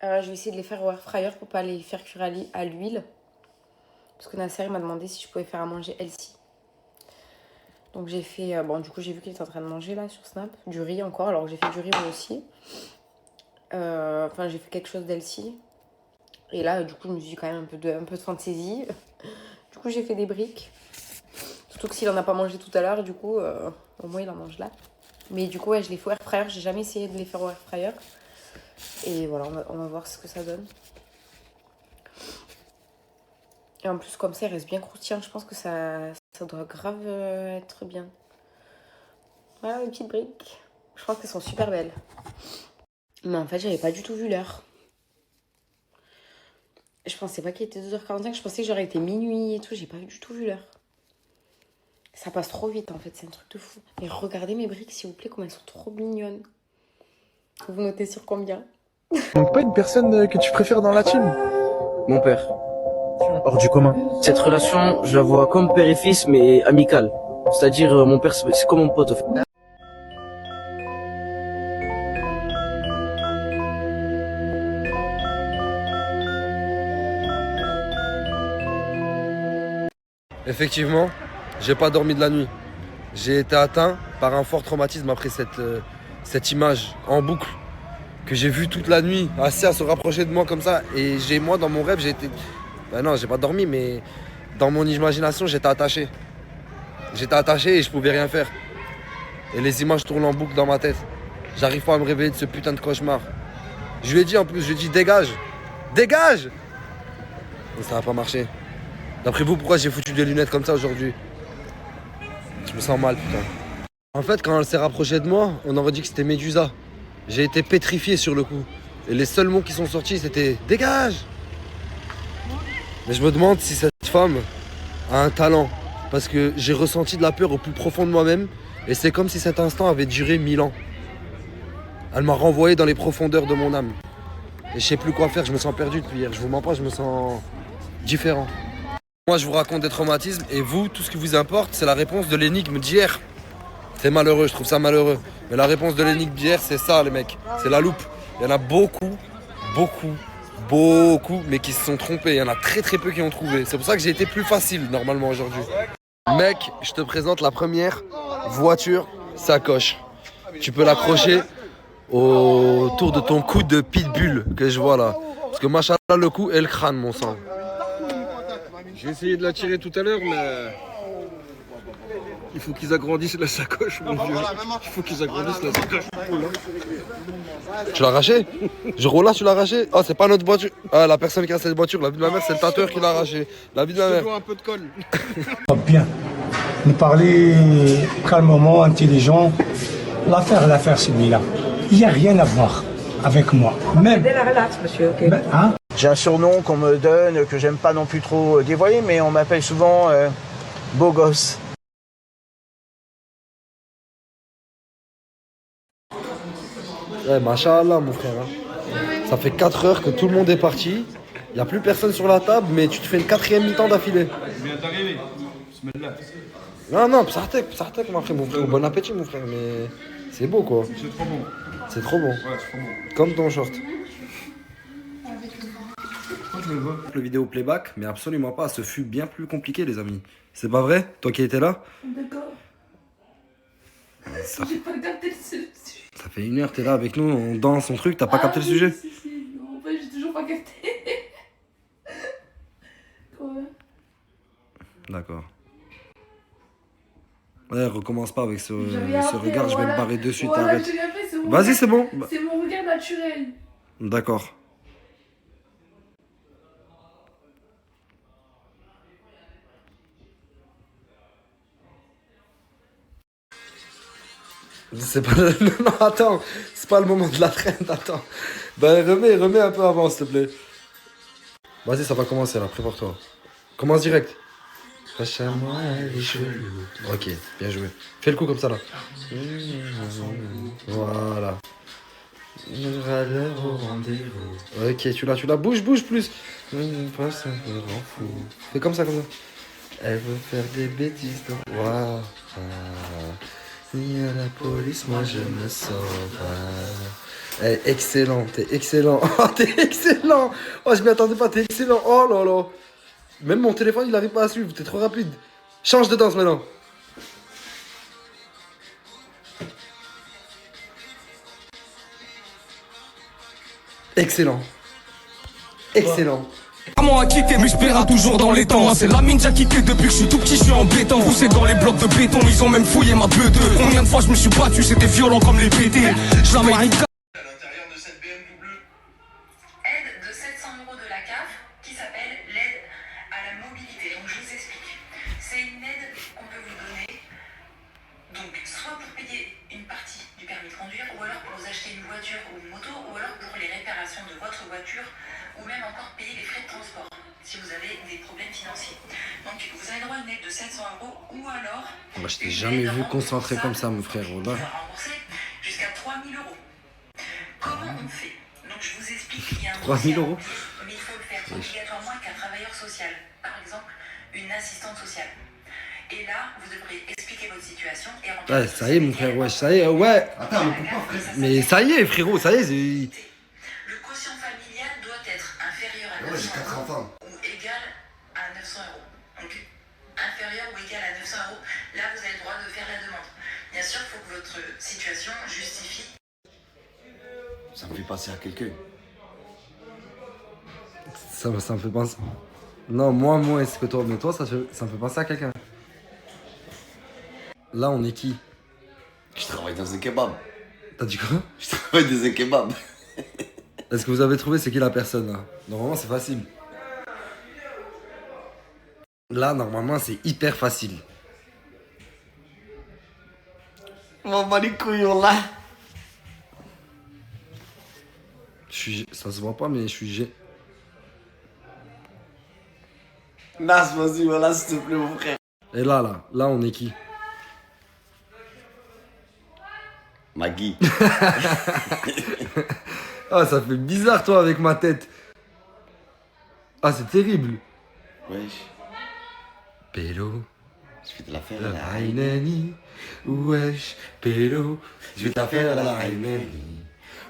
Je vais essayer de les faire au air fryer pour pas les faire cuire à l'huile. Parce que Nasser m'a demandé si je pouvais faire à manger Elsie. Donc j'ai fait... du coup, j'ai vu qu'il était en train de manger là sur Snap. Du riz encore, alors j'ai fait du riz moi aussi. J'ai fait quelque chose d'Elsie. Et là, du coup, je me suis dit quand même un peu de fantaisie. Du coup, j'ai fait des briques. Surtout que s'il en a pas mangé tout à l'heure, du coup, au moins il en mange là. Mais du coup, ouais, je les fais au air fryer. J'ai jamais essayé de les faire au air fryer. Et voilà, on va voir ce que ça donne. Et en plus, comme ça, il reste bien croustillant. Je pense que ça doit grave être bien. Voilà, les petites briques. Je pense qu'elles sont super belles. Mais en fait, j'avais pas du tout vu l'heure. Je pensais pas qu'il était 2h45. Je pensais que j'aurais été minuit et tout. J'ai pas du tout vu l'heure. Ça passe trop vite, en fait. C'est un truc de fou. Et regardez mes briques, s'il vous plaît, comme elles sont trop mignonnes. Vous notez sur combien? Donc pas une personne que tu préfères dans la team? Mon père. Hors du commun. Cette relation, je la vois comme père et fils, mais amicale. C'est-à-dire, mon père, c'est comme mon pote. Effectivement, j'ai pas dormi de la nuit. J'ai été atteint par un fort traumatisme après cette image en boucle que j'ai vue toute la nuit, assis à se rapprocher de moi comme ça. Et moi, dans mon rêve, j'ai été... non, j'ai pas dormi, mais dans mon imagination, j'étais attaché. J'étais attaché et je pouvais rien faire. Et les images tournent en boucle dans ma tête. J'arrive pas à me réveiller de ce putain de cauchemar. Je lui ai dit en plus, dégage! Dégage! Et ça n'a pas marché. D'après vous, pourquoi j'ai foutu des lunettes comme ça aujourd'hui? Je me sens mal, putain. En fait, quand elle s'est rapprochée de moi, on aurait dit que c'était Médusa. J'ai été pétrifié sur le coup. Et les seuls mots qui sont sortis, c'était « Dégage !» Mais je me demande si cette femme a un talent. Parce que j'ai ressenti de la peur au plus profond de moi-même. Et c'est comme si cet instant avait duré 1000 ans. Elle m'a renvoyé dans les profondeurs de mon âme. Et je sais plus quoi faire, je me sens perdu depuis hier. Je vous mens pas, je me sens différent. Moi, je vous raconte des traumatismes. Et vous, tout ce qui vous importe, c'est la réponse de l'énigme d'hier. C'est malheureux, je trouve ça malheureux. Mais la réponse de l'énigme d'hier, c'est ça, les mecs. C'est la loupe. Il y en a beaucoup, beaucoup, beaucoup, mais qui se sont trompés. Il y en a très très peu qui ont trouvé. C'est pour ça que j'ai été plus facile normalement aujourd'hui. Mec, je te présente la première voiture sacoche. Tu peux l'accrocher autour de ton cou de pitbull que je vois là. Parce que machallah, le cou et le crâne, mon sang. J'ai essayé de la tirer tout à l'heure, mais il faut qu'ils agrandissent la sacoche, mon vieux. Il faut qu'ils agrandissent la sacoche. Tu l'as arraché? Juro, tu l'as arraché? Oh, c'est pas notre voiture. Ah, la personne qui a cette voiture, la vie de ma mère, c'est le tatoueur qui l'a arraché. La vie de ma mère. Je dois un peu de colle. Bien. Nous parler calmement, intelligent. L'affaire, celui-là. Il n'y a rien à voir avec moi. Même. Relax, monsieur, ok. Hein? J'ai un surnom qu'on me donne, que j'aime pas non plus trop dévoiler, mais on m'appelle souvent beau gosse. Ouais, machallah, mon frère. Hein. Ça fait 4 heures que tout le monde est parti. Il n'y a plus personne sur la table, mais tu te fais une 4e mi-temps d'affilée. Je viens d'arriver. Bismillah. Non, psartek, mon frère. Bon appétit, mon frère, mais c'est beau, quoi. C'est trop bon. C'est trop bon. Ouais, c'est trop bon. Comme ton short. Le vidéo playback, mais absolument pas. Ce fut bien plus compliqué, les amis. C'est pas vrai? Toi qui étais là? D'accord. Ça, J'ai pas capté le sujet. ça fait 1 heure, t'es là avec nous, on danse son truc, t'as pas capté le sujet? Si, non, en fait, j'ai toujours pas capté. Ouais. D'accord. Ouais, recommence pas avec ce J'ai rien fait, regard, je vais me barrer de suite, voilà, arrête. j'ai rien fait, c'est mon Vas-y, regard- c'est bon. C'est mon regard naturel. D'accord. C'est pas le... Non, attends, c'est pas le moment de la traîne, attends. Ben, remets un peu avant, s'il te plaît. Vas-y, ça va commencer, là, prépare-toi. Commence direct. Lâche-moi les cheveux. Ok, bien joué. Fais le coup comme ça, là. Voilà. Au rendez-vous. Ok, tu l'as, bouge plus. Fais comme ça. Elle veut faire des bêtises. Waouh. Ni à la police, moi je me sauve. Excellent, t'es excellent. Oh, t'es excellent. Oh, je m'y attendais pas, t'es excellent. Oh là là. Même mon téléphone, il arrive pas à suivre, t'es trop rapide. Change de danse maintenant. Excellent. Excellent. Maman a quitté mais je paierai toujours dans les temps. C'est la mine j'ai quitté depuis que je suis tout petit, je suis embêtant. Poussé dans les blocs de béton, ils ont même fouillé ma beuh. Combien de fois je me suis battu, c'était violent comme les BT. Je la marie. À l'intérieur de cette BMW. Aide de 700 € de la CAF qui s'appelle l'aide à la mobilité. Donc je vous explique. C'est une aide qu'on peut vous donner. Donc soit pour payer une partie du permis de conduire, ou alors pour vous acheter une voiture ou une moto, ou alors pour les réparations de votre voiture, ou même encore payer les frais de transport si vous avez des problèmes financiers. Donc vous avez droit à une aide de 700 € ou alors... Moi, je t'ai jamais vu concentré comme ça, mon frère. Voilà. Rembourser jusqu'à 3 000 €. Comment on fait? Donc je vous explique, il y a un 3 000 €. mais il faut le faire obligatoirement avec un travailleur social. Par exemple, une assistante sociale. Et là, vous devrez expliquer votre situation et remplir... Ouais, ça y est, mon frère, ouais, ça y est, ouais. Attends, mais pourquoi, frère? Mais ça y est, frérot, ça y est, c'est... Le quotient familial doit être inférieur à 900 Ouais, j'ai 4 enfants. ou égal à 900 €. Donc, inférieur ou égal à 900 €, là, vous avez le droit de faire la demande. Bien sûr, il faut que votre situation justifie... Ça me fait passer à quelqu'un. Ça me fait penser... Non, moi, est-ce que toi, mais toi, ça me fait penser à quelqu'un. Là, on est qui? Je travaille dans un kebab. T'as dit quoi? Je travaille dans un kebab. Est-ce que vous avez trouvé c'est qui la personne, là? Normalement, c'est facile. Là, normalement, c'est hyper facile. Maman les couilles, là. Ça se voit pas, mais je suis... Nas, vas-y, voilà, s'il te plaît, mon frère. Et là, on est qui? Maggie. Ah, ça fait bizarre, toi, avec ma tête. Ah, c'est terrible. Wesh. Pélo. Je vais te la faire La à la Rainani. Wesh. Pélo. Je vais te la faire à la Rainani.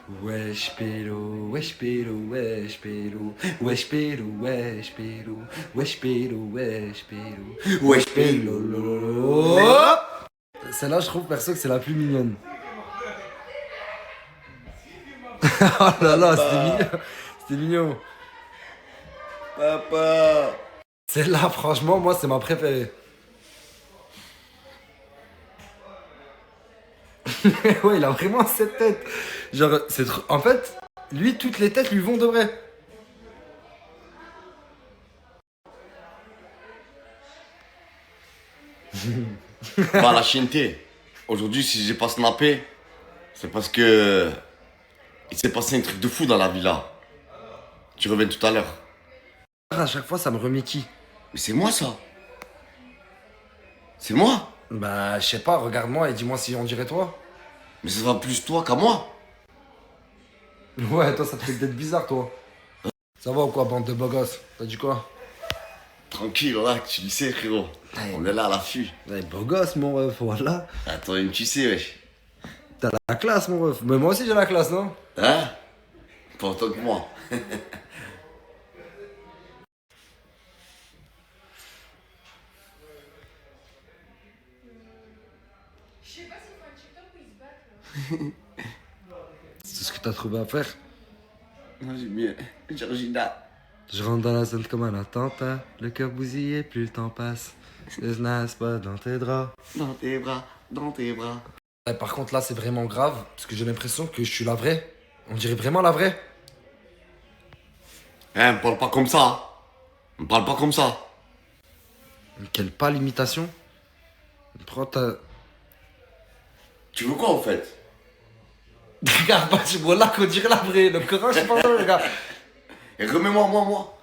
Wesh pélo, wesh pélo, wesh pélo, wesh pélo, wesh pélo, wesh pélo, wesh pélo, wesh pélo, lolo. Celle-là, je trouve perso que c'est la plus mignonne. Oh là là, c'était mignon. C'était mignon. Papa. Celle-là, franchement, moi, c'est ma préférée. Ouais, il a vraiment cette tête. Genre, c'est trop... En fait, lui, toutes les têtes lui vont de vrai. Bah, la chienneté. Aujourd'hui, si j'ai pas snappé, c'est parce que il s'est passé un truc de fou dans la villa. Tu reviens tout à l'heure. À chaque fois, ça me remet qui? Mais c'est moi, ça. C'est moi. Bah, je sais pas, regarde-moi et dis-moi si on dirait toi. Mais ça va plus toi qu'à moi. Ouais, toi, ça te fait d'être bizarre, toi. Ça va ou quoi, bande de beaux gosses? T'as dit quoi? Tranquille, là, tu le sais, frérot. On est là à l'affût. Ouais, beau gosse, mon ref, voilà. Ah, toi-même, tu sais, wesh. T'as la classe, mon ref. Mais moi aussi, j'ai la classe, non? Hein? Pas autant que moi. C'est ce que t'as trouvé à faire? Moi, j'ai bien. Georgina. Je rentre dans la zone comme un attentat. Le cœur bousillé, plus le temps passe. Le snaps pas dans tes draps. Dans tes bras, dans tes bras. Par contre, là, c'est vraiment grave. Parce que j'ai l'impression que je suis la vraie. On dirait vraiment la vraie. Hein, me parle pas comme ça. Me parle pas comme ça. Quelle pâle imitation. Prends ta... Tu veux quoi, en fait? Regarde, pas, tu vois là qu'on dirait la vraie. Le Coran, je sais pas, regarde. Et remets-moi, moi.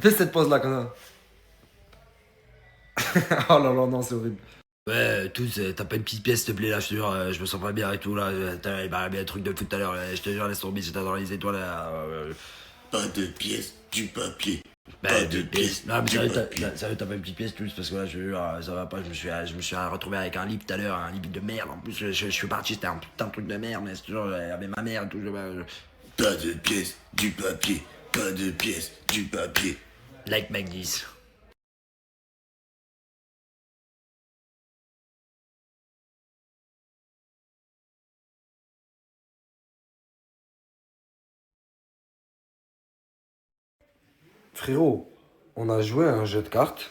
Fais cette pause là, connard. Oh là là, non, c'est horrible. Ouais, tous, t'as pas une petite pièce, s'il te plaît, là, je te jure, je me sens pas bien et tout, là. Il m'a bien un truc de foot tout à l'heure, je te jure, laisse tomber, j'étais dans les étoiles, là. Pas de pièces, du papier. Bah, pas de pièces. Non, mais du sérieux, papier. t'as pas une petite pièce, tous, parce que là, je te jure, ça va pas, je me suis retrouvé avec un livre tout à l'heure, un livre de merde. En plus, je suis parti, c'était un putain de truc de merde, mais c'est toujours avec ma mère et tout. Pas de pièces, du papier. Pas de pièces, du papier. Like Mac 10. Frérot, on a joué à un jeu de cartes.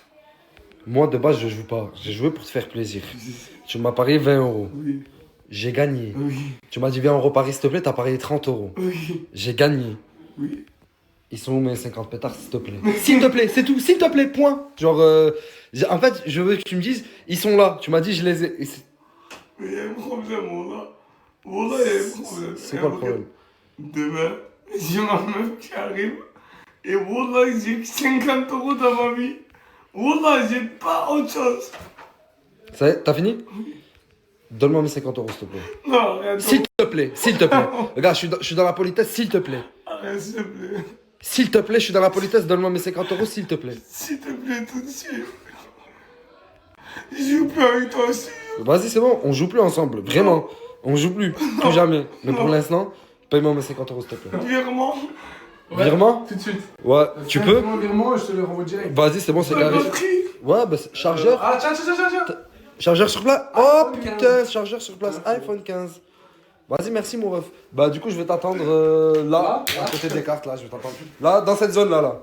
Moi, de base, je joue pas. J'ai joué pour te faire plaisir. Tu m'as parié 20 €. Oui. J'ai gagné. Oui. Tu m'as dit, viens, on reparie, s'il te plaît, t'as parié 30 €. Oui. J'ai gagné. Oui. Ils sont où mes 50 pétards, s'il te plaît? S'il te plaît, c'est tout, s'il te plaît, point. Genre, en fait, je veux que tu me dises, ils sont là. Tu m'as dit, je les ai. Mais il y a un problème, Wallah. Wallah, il y a un problème. C'est quoi le problème? Demain, j'ai ma meuf qui arrive. Et Wallah, j'ai 50 € dans ma vie. Wallah, j'ai pas autre chose. Ça y est, t'as fini? Donne-moi mes 50 €, s'il te plaît. Non, arrête. S'il te plaît, s'il te plaît. Regarde, je suis dans la politesse, s'il te plaît. Arrête, s'il te plaît. S'il te plaît, je suis dans la politesse, donne-moi mes 50 €, s'il te plaît. S'il te plaît, tout de suite. Je joue plus avec toi aussi. Vas-y, c'est bon, on joue plus ensemble, vraiment. On joue plus, plus jamais. Mais pour l'instant, paye-moi mes 50 €, s'il te plaît. Virement. Virement? Tout de suite. Ouais, tu peux? Virement, je te le renvoie direct. Vas-y, c'est bon, c'est carré. Ouais, bah, chargeur. Ah, tiens. Chargeur sur place. Oh putain, chargeur sur place. iPhone 15. Vas-y, merci mon ref. Bah, du coup, je vais t'attendre là, à côté des cartes, là, je vais t'attendre. Là, dans cette zone-là, là.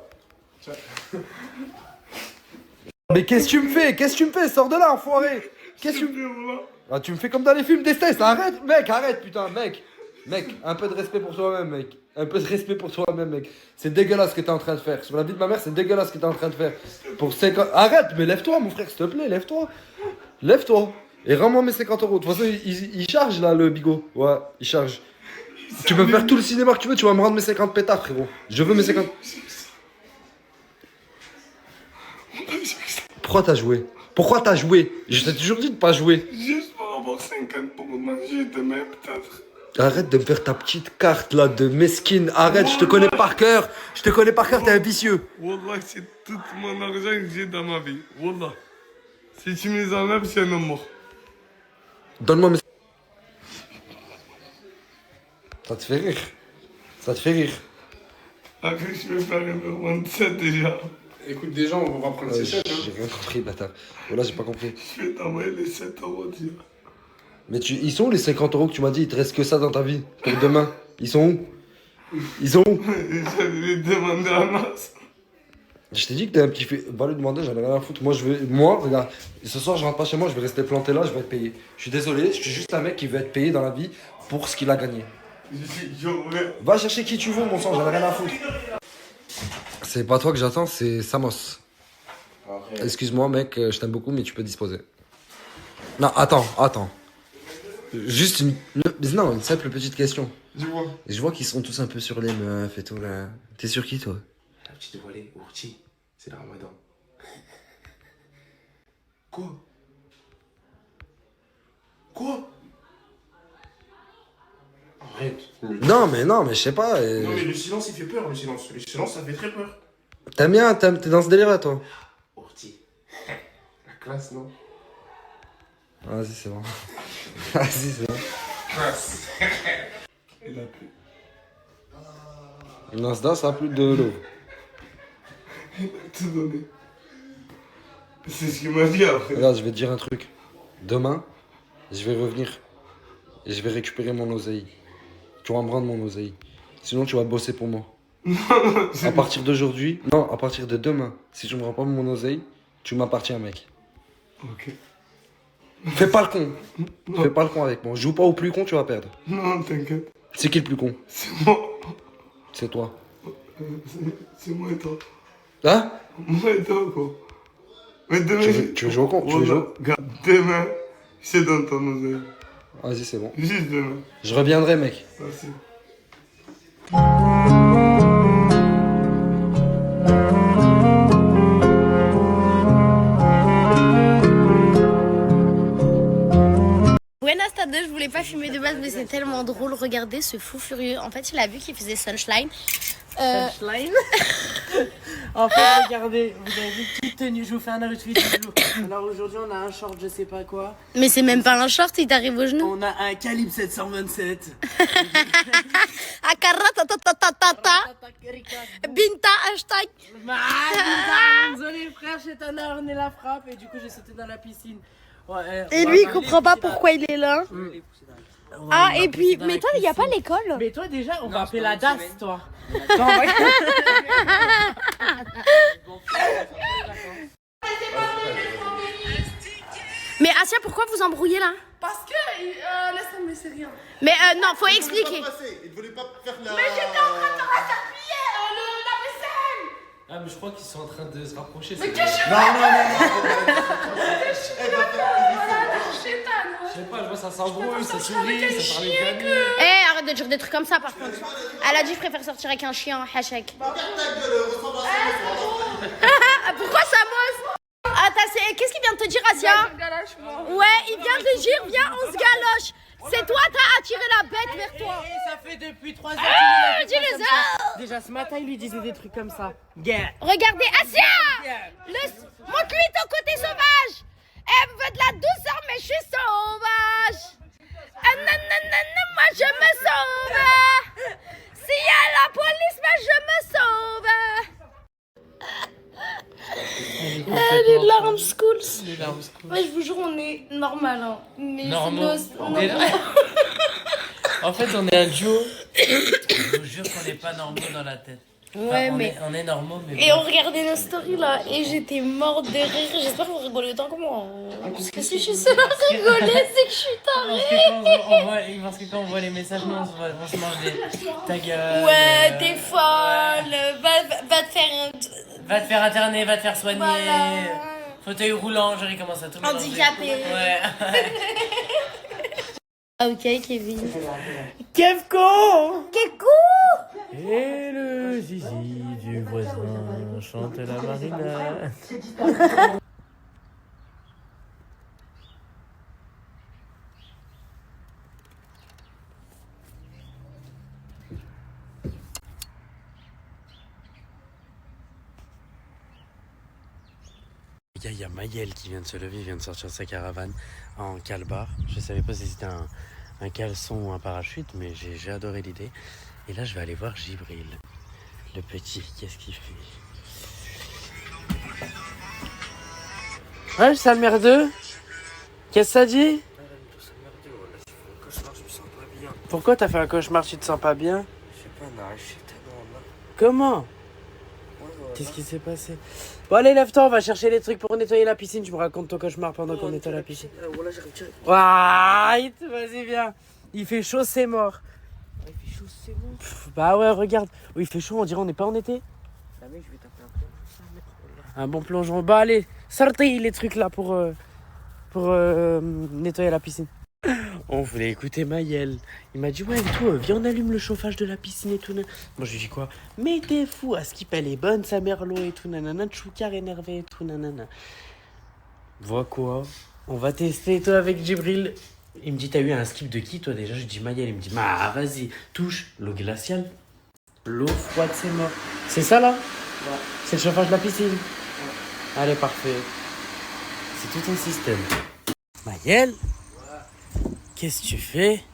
Mais qu'est-ce que tu me fais? Qu'est-ce que tu me fais? Sors de là, enfoiré. Qu'est-ce que tu me fais? Ah, tu me fais comme dans les films des tests. Arrête, mec, arrête, putain, mec. Mec, un peu de respect pour toi-même, mec. Un peu de respect pour toi-même, mec. C'est dégueulasse ce que t'es en train de faire. Sur la vie de ma mère, c'est dégueulasse ce que t'es en train de faire. Pour 50... Arrête, mais lève-toi, mon frère, s'il te plaît, lève-toi. Lève-toi. Et rends-moi mes 50 €. De toute façon, il charge, là, le bigot. Ouais, il charge. Tu peux faire tout le cinéma que tu veux, tu vas me rendre mes 50 pétards, frérot. Je veux mes 50... Pourquoi t'as joué? Pourquoi t'as joué? Je t'ai toujours dit de pas jouer. Juste pour avoir 50 pour manger demain, peut-être. Arrête de me faire ta petite carte là de mesquine. Arrête, je te connais par cœur. Je te connais par cœur, t'es un vicieux. Wallah, c'est tout mon argent que j'ai dans ma vie. Wallah. Si tu me les enlèves, c'est un homme mort. Donne-moi mes... Ça te fait rire. Ça te fait rire. Après, je vais faire un moins de 7 déjà. Écoute, déjà, on va prendre ces 7. J'ai rien compris, bâtard. Voilà, j'ai pas compris. Je vais t'envoyer les 7 euros, déjà. Mais ils sont où les 50 euros que tu m'as dit? Il te reste que ça dans ta vie pour demain. Ils sont où? Ils sont où? J'allais les demander à masse. Je t'ai dit que t'es un petit fait. Va lui demander, j'en ai rien à foutre. Moi, regarde, ce soir, je rentre pas chez moi, je vais rester planté là, je vais être payé. Je suis désolé, je suis juste un mec qui veut être payé dans la vie pour ce qu'il a gagné. Va chercher qui tu veux, mon sang, j'en ai rien à foutre. C'est pas toi que j'attends, c'est Samos. Excuse-moi, mec, je t'aime beaucoup, mais tu peux disposer. Non, attends. Juste une simple petite question. Dis-moi. Je vois qu'ils sont tous un peu sur les meufs et tout là. T'es sur qui, toi? La petite voilée, Ourti, c'est le ramadan. Quoi? Arrête. Non, mais je sais pas. Non, mais le silence, il fait peur, le silence. Le silence, ça fait très peur. T'aimes bien, t'es dans ce délire là, toi? Ourti. La classe, non? Vas-y, c'est bon. Vas-y, c'est bon. Classe. Il a plu. Nasda, ça a plus de l'eau. Il a tout donné. C'est ce qu'il m'a dit après. Regarde, je vais te dire un truc. Demain, je vais revenir et je vais récupérer mon oseille. Tu vas me rendre mon oseille. Sinon, tu vas bosser pour moi. À partir d'aujourd'hui, non, à partir de demain, si tu me rends pas mon oseille, tu m'appartiens, mec. Ok. Fais pas le con. Non. Fais pas le con avec moi. Joue pas au plus con, tu vas perdre. Non, t'inquiète. C'est qui le plus con? C'est moi. C'est toi. C'est moi et toi. Hein? Moi et toi, quoi. Mais demain. Tu veux jouer au con? Tu veux jouer? Regarde, demain, je te donne ton oseille. Vas-y, c'est bon. Juste demain. Je reviendrai, mec. Merci. Buenas tardes, je voulais pas filmer de base, mais c'est tellement drôle. Regardez ce fou furieux. En fait, il a vu qu'il faisait Sunshine. Sunshine. En fait, regardez, vous avez vu toute tenue. Je vous fais un outfit du jour. Alors aujourd'hui, on a un short, je sais pas quoi. Mais c'est même pas un short, il t'arrive aux genoux. On a un calibre 727. Akara ta. Binta hashtag. Désolé frère, chez Tana, on est la frappe et du coup j'ai sauté dans la piscine. Ouais, Et lui, il comprend pas pourquoi il est là. Ah, et puis, mais toi, il n'y a pas l'école. Mais toi, déjà, on va appeler la DAS, toi. Mais Asia, pourquoi vous embrouillez là? Parce que, laisse tomber, c'est rien. Mais non, faut expliquer. Il voulait pas faire la... Mais j'étais en train de te rassapiller la vaisselle. Ah, mais je crois qu'ils sont en train de se rapprocher. Mais qu'est-ce que Non. Je sais pas, je vois ça s'embrouille, ça sourit, ça parle avec la nuit. Eh, arrête de dire des trucs comme ça par contre. Elle a dit je préfère sortir avec un chien, hachek. Pourquoi ça mosse? Attends, qu'est-ce qu'il vient de te dire, Asia? Ouais, il vient de dire viens, on se galoche. C'est toi, t'as attiré la bête vers toi. Ça fait depuis 3 ans. Dis-le ça. Déjà ce matin, il lui disait des trucs comme ça. Regardez, Asia. Montre-lui ton côté sauvage. Elle veut de la douceur, mais je suis sauvage. Non, moi je me sauve. S'il y a la police, mais je me sauve. Les larmes schools. Les larmes schools. Ouais, je vous jure, on est normal. Hein. Mais Normaux. on est En fait, on est un duo. Je vous jure qu'on n'est pas normaux dans la tête. Ouais, Enfin, mais. on est normaux, mais. Et on regardait nos stories là, et j'étais morte de rire. J'espère que vous rigolez autant que moi. Parce que si je suis seule à rigoler, c'est que je suis tarée. Parce que quand on voit les messages, nous, on se mange des. Ta gueule. Ouais, t'es folle. Va te faire. Va te faire interner, va te faire soigner. Voilà. Fauteuil roulant, j'aurais commencé à tout mélanger. Handicapé. Ouais. Ok, Kevin. Kevko. Kevko. Et le zizi du voisin chante la marina. Il y a Maël qui vient de se lever, il vient de sortir de sa caravane en calbar. Je savais pas si c'était un caleçon, un parachute, mais j'ai adoré l'idée. Et là, je vais aller voir Djibril, le petit. Qu'est-ce qu'il fait? Ouais, sale merdeux. Qu'est-ce que ça dit? Pourquoi t'as fait un cauchemar, tu te sens pas bien? Je sais pas, on a arraché tellement là. Comment? Qu'est-ce qui s'est passé? Bon allez, lève-toi, on va chercher les trucs pour nettoyer la piscine. Tu me racontes ton cauchemar pendant qu'on nettoie la piscine. Voilà, j'arrive direct. Waouh, vas-y viens. Il fait chaud, c'est mort. Il fait chaud, c'est bon. Bah ouais, regarde. Oui, il fait chaud, on dirait on n'est pas en été. Ah mec, je vais taper un plongeon. Un bon plongeon. Bah allez, sortez les trucs là pour nettoyer la piscine. On voulait écouter Maël. Il m'a dit ouais et tout, viens on allume le chauffage de la piscine et tout. Moi je lui dis quoi? Mais t'es fou, à Skip elle est bonne sa merlot et tout nanana, Tchoukar énervé et tout nanana. Vois quoi? On va tester toi avec Djibril. Il me dit t'as eu un skip de qui toi déjà? Je lui dis Maël, il me dit bah vas-y, touche l'eau glaciale. L'eau froide c'est mort. C'est ça là? Ouais. C'est le chauffage de la piscine? Ouais. Allez parfait. C'est tout un système. Maël? Qu'est-ce que tu fais?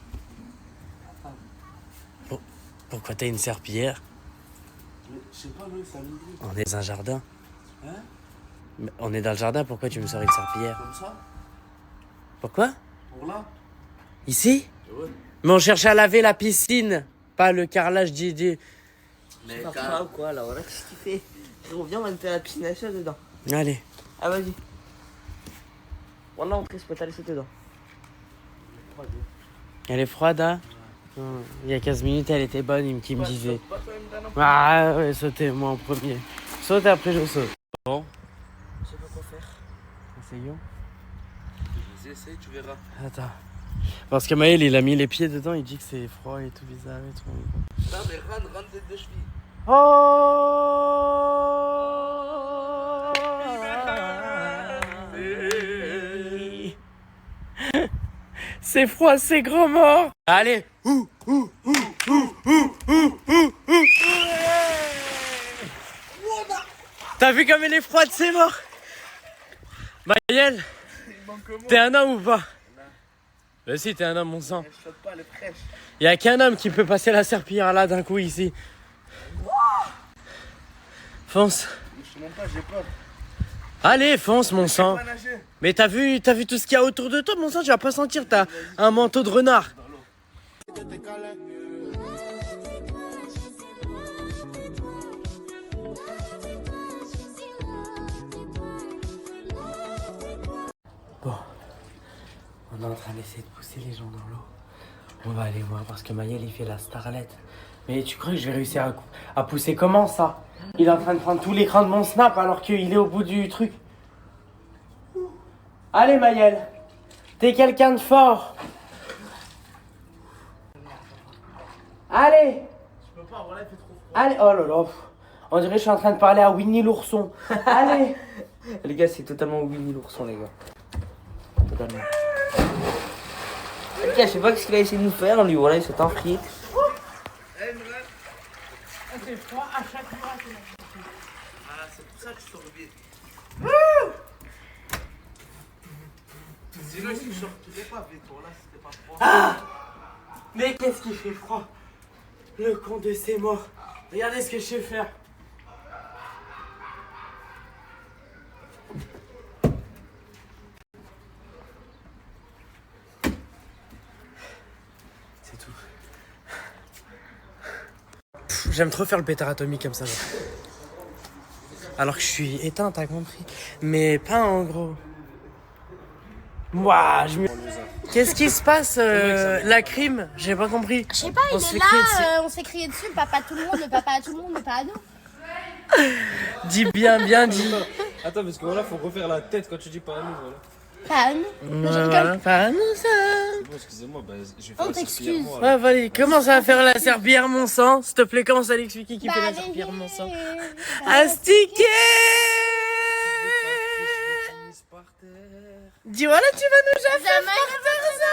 Pourquoi t'as une serpillière? Je sais pas, mais ça me dit. On est dans un jardin. Hein? On est dans le jardin, pourquoi tu me sors une serpillière? Comme ça? Pourquoi? Pour là? Ici? Ouais. Mais on cherche à laver la piscine, pas le carrelage du... Mais pas ou quoi là, voilà, qu'est-ce qu'il fait? Gros, viens, on va me faire la piscine à chaud dedans. Allez. Ah, vas-y. Voilà, on se peut t'as laissé dedans. Elle est froide, hein? Il y a 15 minutes, elle était bonne, qui me disait. Ah ouais, sautez, moi en premier. Saute, après je saute. Bon. Je sais pas quoi faire. Essayons. Vas-y, essaye, tu verras. Attends. Parce que Maël, il a mis les pieds dedans, il dit que c'est froid et tout bizarre et tout. Non, mais rentre tête de cheville. C'est froid, c'est grand mort. Allez. T'as vu comme elle est froide, c'est mort. Maël, t'es un homme ou pas? Bah si, t'es un homme, mon sang. Il y a qu'un homme qui peut passer la serpillière là d'un coup ici. Fonce. Je sais même pas, j'ai peur. Allez, fonce, mon sang. Mais t'as vu tout ce qu'il y a autour de toi, mon sang, tu vas pas sentir, t'as un manteau de renard. Bon, on est en train d'essayer de pousser les gens dans l'eau. On va aller voir parce que Maël il fait la starlette. Mais tu crois que je vais réussir à pousser comment ça? Il est en train de prendre tout l'écran de mon snap alors qu'il est au bout du truc. Allez Maël, t'es quelqu'un de fort. Allez. Je peux pas, voilà, il fait trop froid. Allez, oh là là. On dirait que je suis en train de parler à Winnie l'ourson. Allez. Les gars, c'est totalement Winnie l'ourson, les gars. Totalement. Les gars, je sais pas ce qu'il a essayé de nous faire, lui, voilà, il s'est enfrié. C'est froid à chaque fois. Ah, c'est pour ça que tu sors vite. Sinon, si je sortais pas vite, voilà, c'était pas froid. Ah. Mais qu'est-ce qui fait froid? Le con de ses morts. Regardez ce que je sais faire. C'est tout. J'aime trop faire le pétard atomique comme ça. Genre. Alors que je suis éteint, t'as compris. Mais pas en gros. Ouah, Qu'est-ce qui se passe, la crime? J'ai pas compris. Je sais pas, il est là, on s'est crié dessus, le papa à tout le monde, le papa à tout le monde, mais pas à nous. Dis bien dit. Attends, parce que voilà, faut refaire la tête quand tu dis pas à nous, voilà. Pas à nous. Voilà, pas à nous ça. C'est bon, excusez-moi, bah, je vais faire la serpillière, moi, Ouais, vas-y, commence à faire la serpillière, mon sang. S'il te plaît, commence à l'expliquer qui fait la allez, serpillière, mon sang. bah, Astiquer. Dis voilà, tu vas nous faire par terre, ça.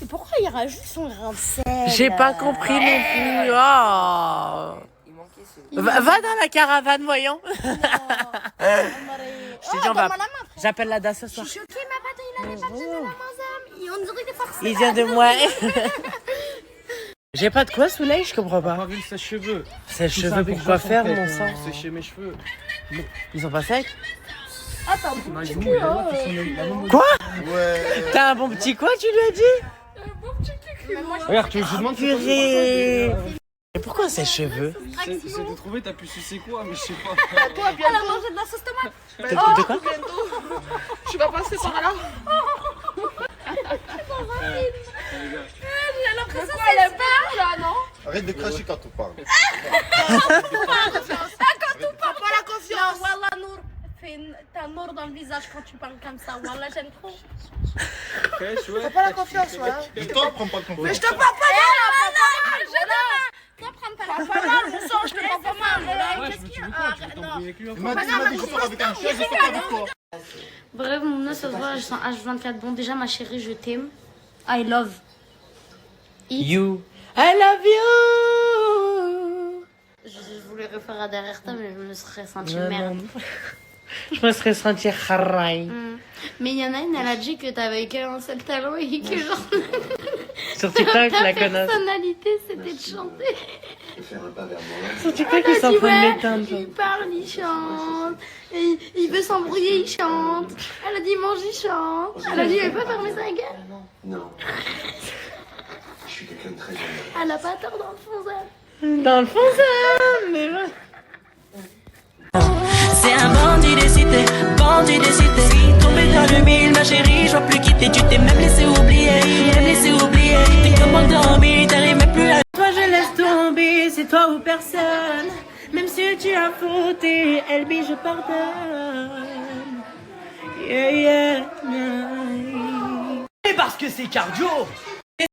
Et pourquoi il rajoute son grain de sel? J'ai pas compris non plus. Oh. Il manquait ce... Va dans la caravane, voyons. Non. Je t'ai dit, on va. J'appelle la DAS ce soir. Je suis choquée, ma patte, il avait pas besoin de la mazam. On dirait des forcés. Il vient de moi. J'ai pas de quoi, Soleil, je comprends pas. Une sèche-cheveux. Sèche-cheveux pour quoi faire, mon sang? Sécher mes cheveux. Ils sont pas secs? Ah, t'as un bon petit cul, hein. Quoi? T'as un bon petit quoi, tu lui as dit? Un bon petit cul. Regarde, tu veux que je demande Purée. Et pourquoi sèche-cheveux? C'est de trouver, t'as pu sucer quoi, mais je sais pas. Toi, elle a mangé de la sauce tomate. De quoi? Tu vas passer par là. J'ai l'impression que c'est pas là, non? Arrête de cracher quand on parle. Quand on parle pas la confiance. Wallah, Nour, t'as Nour dans le visage quand tu parles comme ça. Wallah, j'aime trop. T'as pas la confiance, voilà. Je t'en prends pas de confiance. Mais je te parle pas mal. Toi, prends pas mal. Mon sang, je te parle pas mal. Qu'est-ce qu'il y a? Il m'a dit que je sors avec un chien, je sors pas avec toi. Bref, mon nom, ça se voit, je sens H24. Bon, déjà, ma chérie, je t'aime. I love you. I love you. Je voulais refaire à derrière toi, mais je me serais sentie Non, merde. non. Je me serais senti haraï. Mais il y en a une, elle a dit que t'avais qu'un seul talent et que genre. Sur TikTok, ta la connasse. personnalité, c'était de chanter. Sur TikTok, ils sont en train de m'éteindre. Il parle, il chante. Et il veut s'embrouiller, il chante. Elle a dit mange, il chante. Elle a dit il veut pas fermer sa gueule. Non. Je suis quelqu'un de très génial. Elle a pas tort dans le fond, ça. Dans le fond, ça, mais ouais. C'est un bandit des cités, bandit des cités. Tombé dans le mille, ma chérie, je vois plus quitter. Tu t'es même laissé oublier, T'es comme endormi, t'arrives même plus à. Toi, je laisse tomber, c'est toi ou personne. Même si tu as fauté, LB, je pardonne. Yeah, yeah, yeah. Et parce que c'est cardio.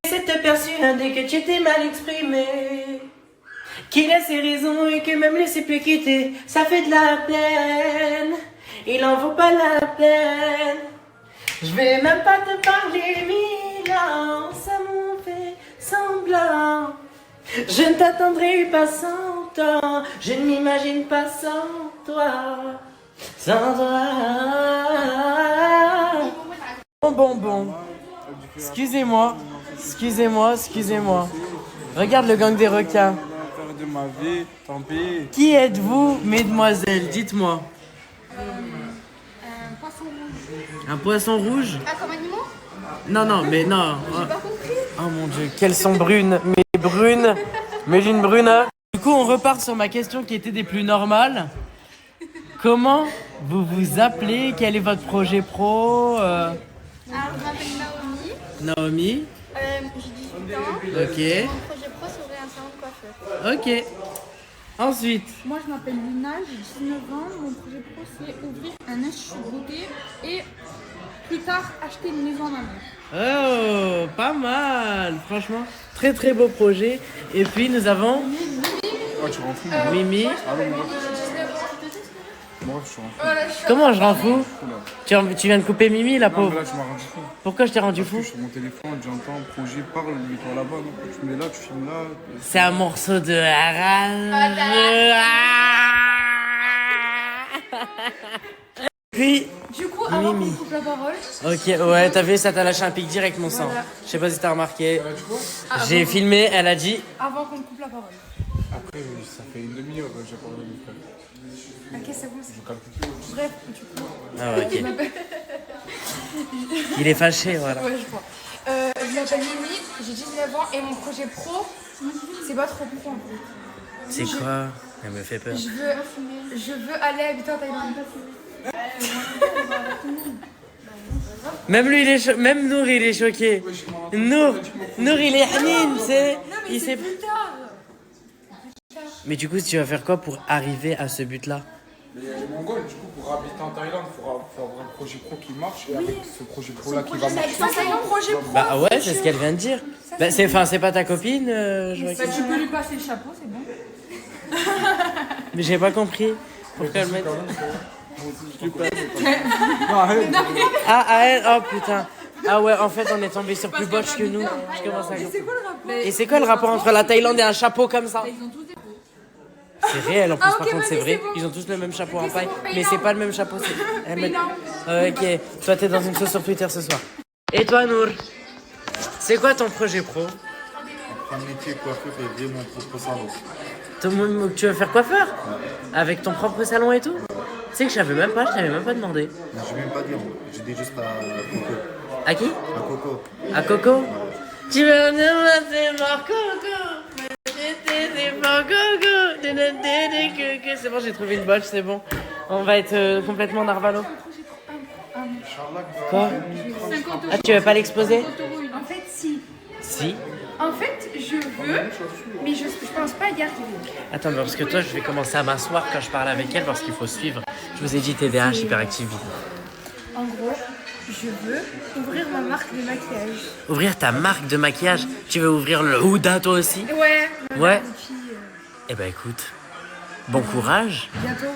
Essaie de te persuader que tu t'es mal exprimé. Qu'il a ses raisons et que même laisser plus quitter, ça fait de la peine. Il en vaut pas la peine. Je vais même pas te parler 1000 ans, ça m'en fait semblant. Je ne t'attendrai pas 100 ans, je ne m'imagine pas sans toi. Sans toi. Bon. Excusez-moi. Regarde le gang des requins. De ma vie, tant pis. Qui êtes-vous, mesdemoiselles? Dites-moi. Un poisson rouge. Un poisson rouge? Ah, comme animaux? Non, mais non. J'ai pas compris. Oh mon dieu, qu'elles sont brunes. Mais l'une brune. Du coup, on repart sur ma question qui était des plus normales. Comment vous vous appelez? Quel est votre projet pro? Alors, je m'appelle Naomi. Naomi. J'ai 18 ans. Ok. Mon projet pro serait un salon de coiffeur. Ok. Ensuite. Moi, je m'appelle Luna, j'ai 19 ans. Mon projet pro, c'est ouvrir un institut de beauté et plus tard acheter une maison à ma mère. Oh, pas mal. Franchement, très très beau projet. Et puis, nous avons Oh, tu rends fou. Mimi. Moi, j'ai 19 ans. Moi, je suis rends fou. Comment je rends fou? Tu viens de couper Mimi, la pauvre. Non, mais là, tu m'as rendu fou. Pourquoi je t'ai rendu fou? Sur mon téléphone, j'entends projet, parle, mets-toi là-bas. Non, tu mets là, tu filmes là. C'est un morceau de Puis, Du coup, avant Mimi. qu'on coupe la parole, Ok, ouais, t'as vu, ça t'a lâché un pic direct, mon sang. Voilà. Je sais pas si t'as remarqué. Ah, J'ai bon. filmé, elle a dit. avant qu'on coupe la parole. Après, ça fait une demi-heure, j'ai parlé de mon frère. Ok, c'est bon. Je calcule. Bref, du coup. Ah ouais, ok. Je m'appelle- Il est fâché, voilà. Ouais, je crois. Je m'appelle Mimi, j'ai 19 ans et mon projet pro, c'est pas trop pro en fait. C'est quoi? Elle me fait peur. Je veux aller habiter en Thaïlande. Même lui, il est même Nour, il est choqué. Nour, il est hanine, c'est. Il sait. Plus tard. Mais du coup, tu vas faire quoi pour arriver à ce but-là? Mais les Mongols, du coup, pour habiter en Thaïlande, il faut avoir un projet pro qui marche. Et avec ce projet pro-là qui va marcher. Ça, c'est mon projet pro. Bah ouais, c'est ce qu'elle vient de dire. Bah, c'est pas ta copine, Bah, tu peux lui passer le chapeau, c'est bon. Mais j'ai pas compris. Pourquoi elle m'a dit. Ah, elle, oh putain. Ah ouais, en fait, on est tombé sur plus botch que nous. Je commence à. C'est quoi le rapport? Et c'est quoi le rapport entre la Thaïlande et un chapeau comme ça? Ils ont tous des C'est réel en plus, Ah, ok, par contre, c'est vas-y, vrai. c'est bon. Ils ont tous le même chapeau en Ok, c'est paille, bon, mais payant. c'est pas le même chapeau. Payant. Ok, toi, t'es dans une sauce sur Twitter ce soir. Et toi, Nour, c'est quoi ton projet pro? Un métier coiffeur et ouvrir mon propre salon. Tu veux faire coiffeur? Avec ton propre salon et tout? Tu sais que je t'avais même pas demandé. Mais je vais même pas dire, j'ai dit juste à Coco. À qui? À Coco. À Coco? Tu veux venir c'est pour Coco? C'est pour Coco. C'est bon, j'ai trouvé une botche, c'est bon. On va être complètement narvalo. Quoi? 50 Ah, tu veux pas l'exposer? En fait, si. Si. En fait, je veux, mais je pense pas y arriver. Attends, mais parce que toi, je vais commencer à m'asseoir quand je parle avec elle parce qu'il faut suivre. Je vous ai dit TDAH, hyperactivité. En gros, je veux ouvrir ma marque de maquillage. Ouvrir ta marque de maquillage? Tu veux ouvrir le Huda toi aussi? Ouais. Ouais. Eh ben écoute, bon courage. Bientôt.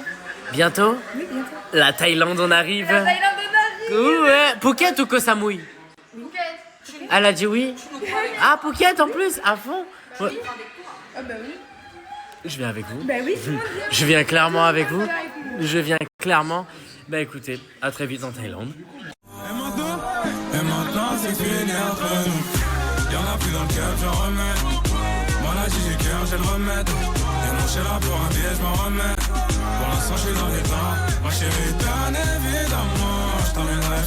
Bientôt? Oui, bientôt. La Thaïlande, on arrive. La Thaïlande, on arrive. Ouais. Phuket ou Koh Samui? Elle a dit oui. Ah, Phuket en plus, à fond. Ouais. Ah bah oui. Je viens avec vous. Bah oui. Je viens clairement avec vous. Je viens clairement. Bah écoutez, à très vite en Thaïlande. Et maintenant c'est fini entre nous. Y'en a plus dans le cœur, j'en remets. Maladie du cœur, j'ai le remède. Et mon chez là pour un billet, je m'en remets. Pour l'instant, je suis dans les temps. Ma chérie, bien évidemment, je t'emmènerai.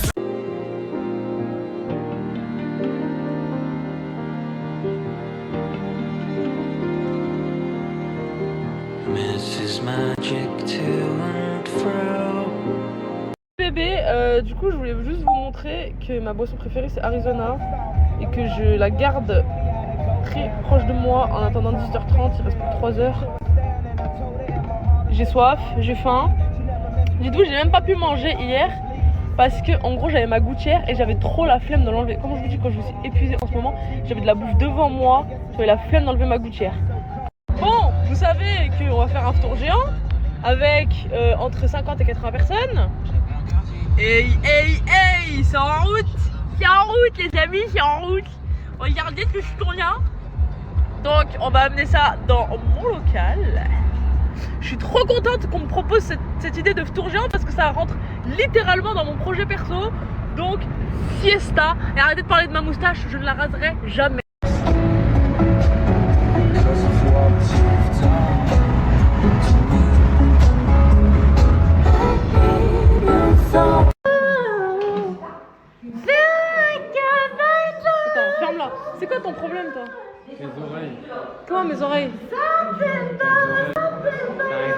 Mrs. Magic to and fro. Bébé, du coup je voulais juste vous montrer que ma boisson préférée c'est Arizona et que je la garde très proche de moi en attendant 18h30, il reste plus que 3 heures. J'ai soif, j'ai faim. Dites-vous, j'ai même pas pu manger hier parce que en gros j'avais ma gouttière et j'avais trop la flemme de l'enlever. Comme je vous dis, quand je suis épuisée en ce moment, j'avais de la bouffe devant moi, j'avais la flemme d'enlever ma gouttière. Bon, vous savez qu'on va faire un tour géant avec entre 50 et 80 personnes. Hey, c'est en route. C'est en route les amis, c'est en route. Regardez que je suis tournien. Donc on va amener ça dans mon local. Je suis trop contente qu'on me propose cette idée de tour géant parce que ça rentre littéralement dans mon projet perso. Donc fiesta. Et arrêtez de parler de ma moustache, je ne la raserai jamais. Attends, ferme-la. C'est quoi ton problème, toi? Mes oreilles. Toi, mes oreilles. C'est un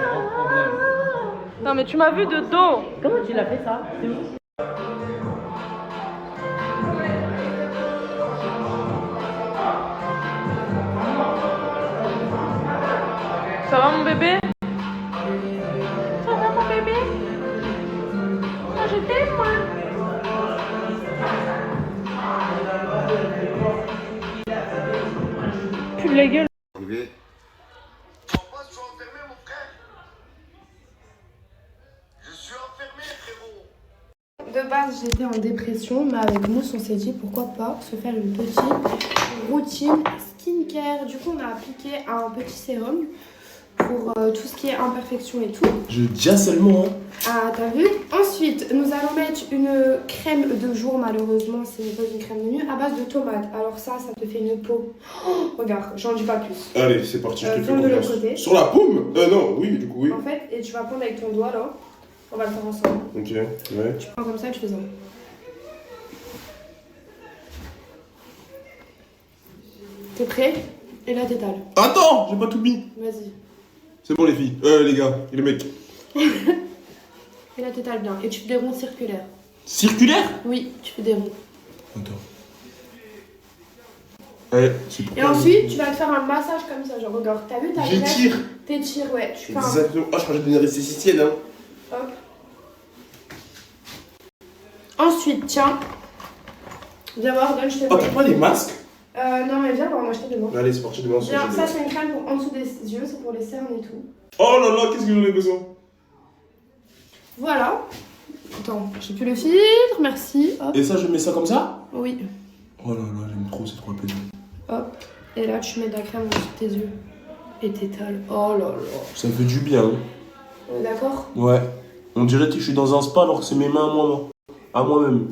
grand problème. Non, mais tu m'as vu de dos. Comment tu l'as fait ça? C'est où? Ça va mon bébé? Ça va mon bébé? Moi je t'aime moi. Plus de la gueule. De base, j'étais en dépression, mais avec Mousse, on s'est dit pourquoi pas se faire une petite routine skincare. Du coup, on a appliqué un petit sérum pour tout ce qui est imperfection et tout. Je dis seulement. Ah, t'as vu? Ensuite, nous allons mettre une crème de jour, malheureusement, c'est pas une crème de nuit, à base de tomates. Alors ça te fait une peau. Oh, regarde, j'en dis pas plus. Allez, c'est parti, je te fais tourne de l'autre confiance. côté. Sur la paume? Non, oui, du coup, oui. En fait, et tu vas prendre avec ton doigt là. On va le faire ensemble. Ok, ouais. Tu prends comme ça et tu fais ça. T'es prêt? Et là, t'étales. Attends, j'ai pas tout mis. Vas-y. C'est bon, les filles. Les gars, et les mecs. Et là, t'étales bien. Et tu fais des ronds circulaires. Circulaire? Oui, tu fais des ronds. Attends. Ouais, c'est pour Et ensuite, tu vas te faire un massage comme ça. Genre, regarde, t'as vu ta graisse? J'étire. T'étires, ouais. Tu fais un... Exactement. Ah, je crois que j'ai une anesthésienne, hein. Hop. Ensuite, tiens. Viens voir, donne, je te Oh, t'as pas les masques? Non, mais viens, on va en acheter demain. Allez, c'est parti demain. Viens, ça, c'est une crème pour en dessous des yeux, c'est pour les cernes et tout. Oh là là, qu'est-ce que j'en ai besoin? Voilà. Attends, j'ai plus le filtre, merci. Hop. Et ça, je mets ça comme ça? Oui. Oh là là, j'aime trop, c'est trop épais. Hop. Et là, tu mets de la crème au-dessus de tes yeux. Et t'étales. Oh là là. Ça me fait du bien. Hein. On est d'accord? Ouais. On dirait que je suis dans un spa alors que c'est mes mains à moi. À moi-même.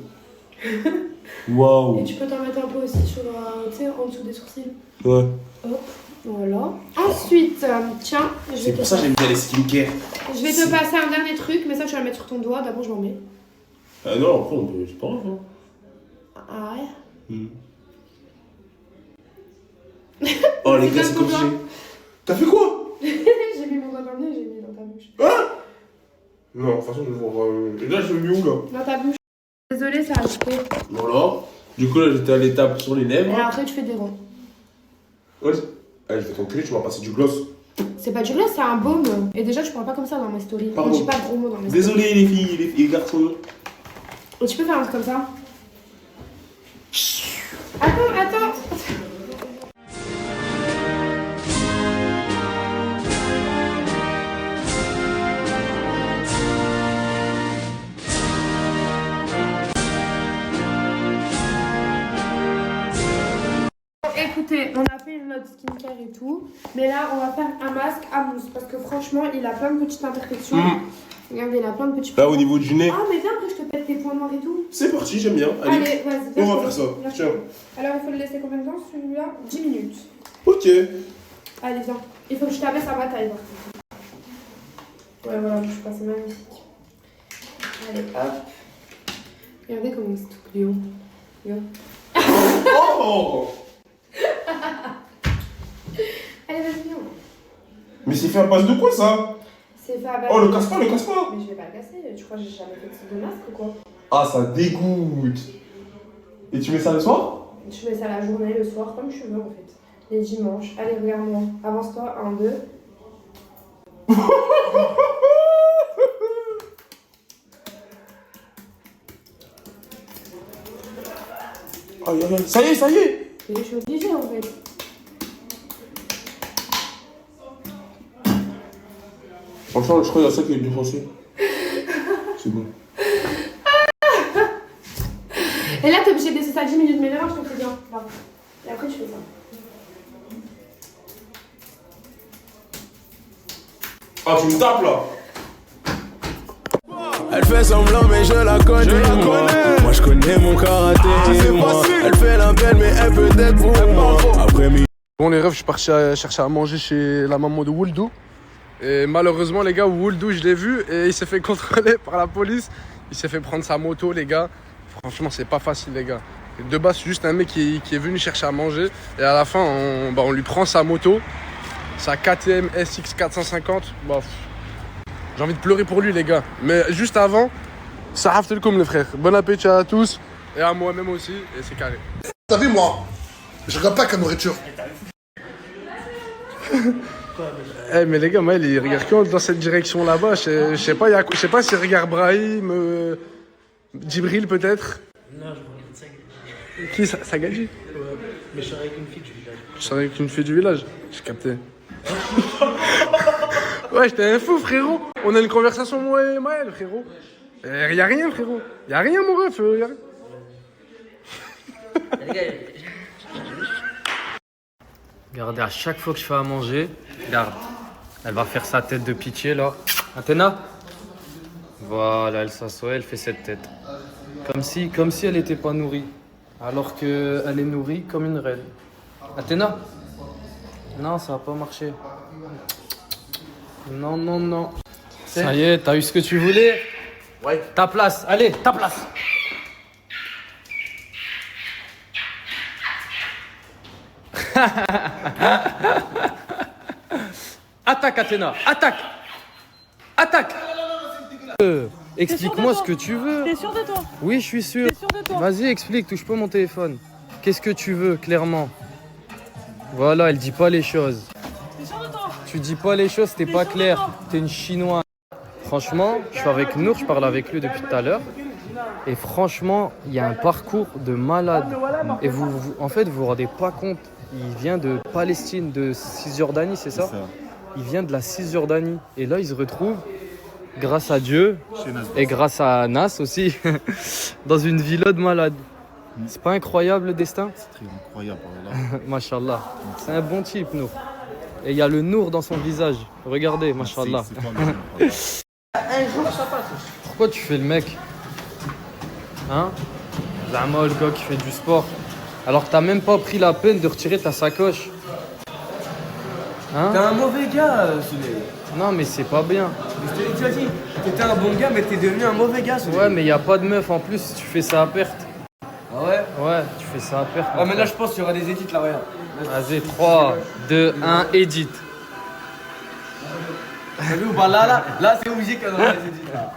Waouh. Et tu peux t'en mettre un peu aussi sur tu sais, en dessous des sourcils. Ouais. Hop, voilà. Ensuite, tiens, C'est pour ça que j'aime bien les skincare. je vais te passer un dernier truc, mais ça, tu vas le mettre sur ton doigt. D'abord, je m'en mets. Ah non, après, on peut. C'est pas grave. Hein. Ah ouais? Oh, les gars, c'est comme j'ai. T'as fait quoi? J'ai mis mon doigt dans le nez, j'ai mis dans ta bouche. Hein? Non, de toute façon, je vais voir. Et là, je l'ai mis où là? Dans ta bouche. Désolée, ça a coupé. Voilà. Du coup, là, j'étais à l'étape sur les lèvres. Et après, tu fais des ronds. Ouais. Allez, je vais t'enculer, tu vas passer du gloss. C'est pas du gloss, c'est un baume. Et déjà, tu parles pas comme ça dans mes stories. Pardon. On dit pas de gros mots dans mes stories. Désolé, les filles, les garçons. Et tu peux faire un truc comme ça. Attends. Écoutez, on a fait notre skincare et tout, mais là on va faire un masque à mousse parce que franchement il a plein de petites imperfections. Regardez, il a plein de petits Là, au niveau du nez. Ah, mais viens après je te pète tes points noirs et tout. C'est parti, j'aime bien. Allez, vas-y. on va faire ça. Tiens. Alors il faut le laisser combien de temps celui-là? 10 minutes. Ok. Allez, viens. Il faut que je t'abaisse à ma taille. Ouais, voilà, je suis passée magnifique. Allez, hop. Regardez comment c'est tout Léon. Oh. Allez, vas-y, viens. Mais c'est fait à base de quoi ça? C'est fait à base. Oh, le casse pas, le casse pas. Mais je vais pas le casser. Tu crois que j'ai jamais fait de type de masque ou quoi? Ah, ça dégoûte. Et tu mets ça le soir? Je mets ça la journée, le soir, comme tu veux en fait. Les dimanches. Allez, regarde-moi. Avance-toi. 1, 2. Aïe, aïe, aïe. Ça y est, ça y est. Et je suis obligée en fait. Franchement, je crois qu'il y a ça qui est défoncé. C'est bon. Et là, t'es obligé de laisser ça 10 minutes, mais là, je te fais bien. Là. Et après, tu fais ça. Ah, tu me tapes là. Elle fait semblant mais je la connais, Moi je connais mon karaté, Elle fait la belle mais elle peut être pour moi. Après Bon les refs, je suis parti chercher à manger chez la maman de Wouldou. Et malheureusement les gars, Wouldou je l'ai vu et il s'est fait contrôler par la police. Il s'est fait prendre sa moto les gars. Franchement c'est pas facile les gars. De base c'est juste un mec qui est venu chercher à manger. Et à la fin on lui prend sa moto. Sa KTM SX 450. Bah, j'ai envie de pleurer pour lui les gars. Mais juste avant, ça rafte comme les frères. Bon appétit à tous et à moi-même aussi. Et c'est carré. T'as vu moi, je regarde pas qu'à nourriture. Eh mais les gars, moi il regarde que dans cette direction là-bas. Je sais pas s'il regarde Brahim, Djibril peut-être. Non, je regarde ça. Qui ça? Sagadji? Ouais, mais je sors avec une fille du village. Je sors avec une fille du village. J'ai capté. Ouais, j'étais un fou frérot. On a une conversation moi et Maël frérot. Y'a rien frérot. Y'a rien mon ref. Y'a rien. Regardez, à chaque fois que je fais à manger, regarde, elle va faire sa tête de pitié là. Athéna. Voilà, elle s'assoit, elle fait cette tête. Comme si elle n'était pas nourrie. Alors qu'elle est nourrie comme une reine. Athéna. Non, ça va pas marcher. Non. Ça y est, t'as eu ce que tu voulais? Ouais. Ta place, allez, ta place. Attaque, Athéna, attaque. Explique-moi ce que tu veux. T'es sûr de toi? Oui, je suis sûr. T'es sûr de toi? Vas-y, explique, touche pas mon téléphone. Qu'est-ce que tu veux, clairement? Voilà, elle dit pas les choses. T'es sûr de toi? Tu dis pas les choses, t'es pas clair. T'es une chinoise. Franchement, je suis avec Nour, je parle avec lui depuis tout à l'heure. Et franchement, il y a un parcours de malade. Et en fait, vous vous rendez pas compte. Il vient de Palestine, de Cisjordanie, c'est ça? Il vient de la Cisjordanie. Et là, il se retrouve, grâce à Dieu, et grâce à Nas aussi, dans une villa de malade. C'est pas incroyable le destin? C'est très incroyable. Machallah. C'est un bon type, nous. Et il y a le nour dans son visage. Regardez, mashallah. Un jour, ça passe. Pourquoi tu fais le mec? Hein? Zama, le gars qui fait du sport. Alors que t'as même pas pris la peine de retirer ta sacoche. Hein? T'es un mauvais gars, Soleil. Non, mais c'est pas bien. Je te l'ai déjà dit. T'étais un bon gars, mais t'es devenu un mauvais gars, Soleil. Ouais, mais y a pas de meuf en plus, tu fais ça à perte. Ah ouais? Ouais, tu fais ça à perte. Ah, mais là, je pense qu'il y aura des edits là, regarde. Vas-y, 3, 2, 1, edit. T'as vu ou pas là, c'est obligé qu'il y en aura des edits là.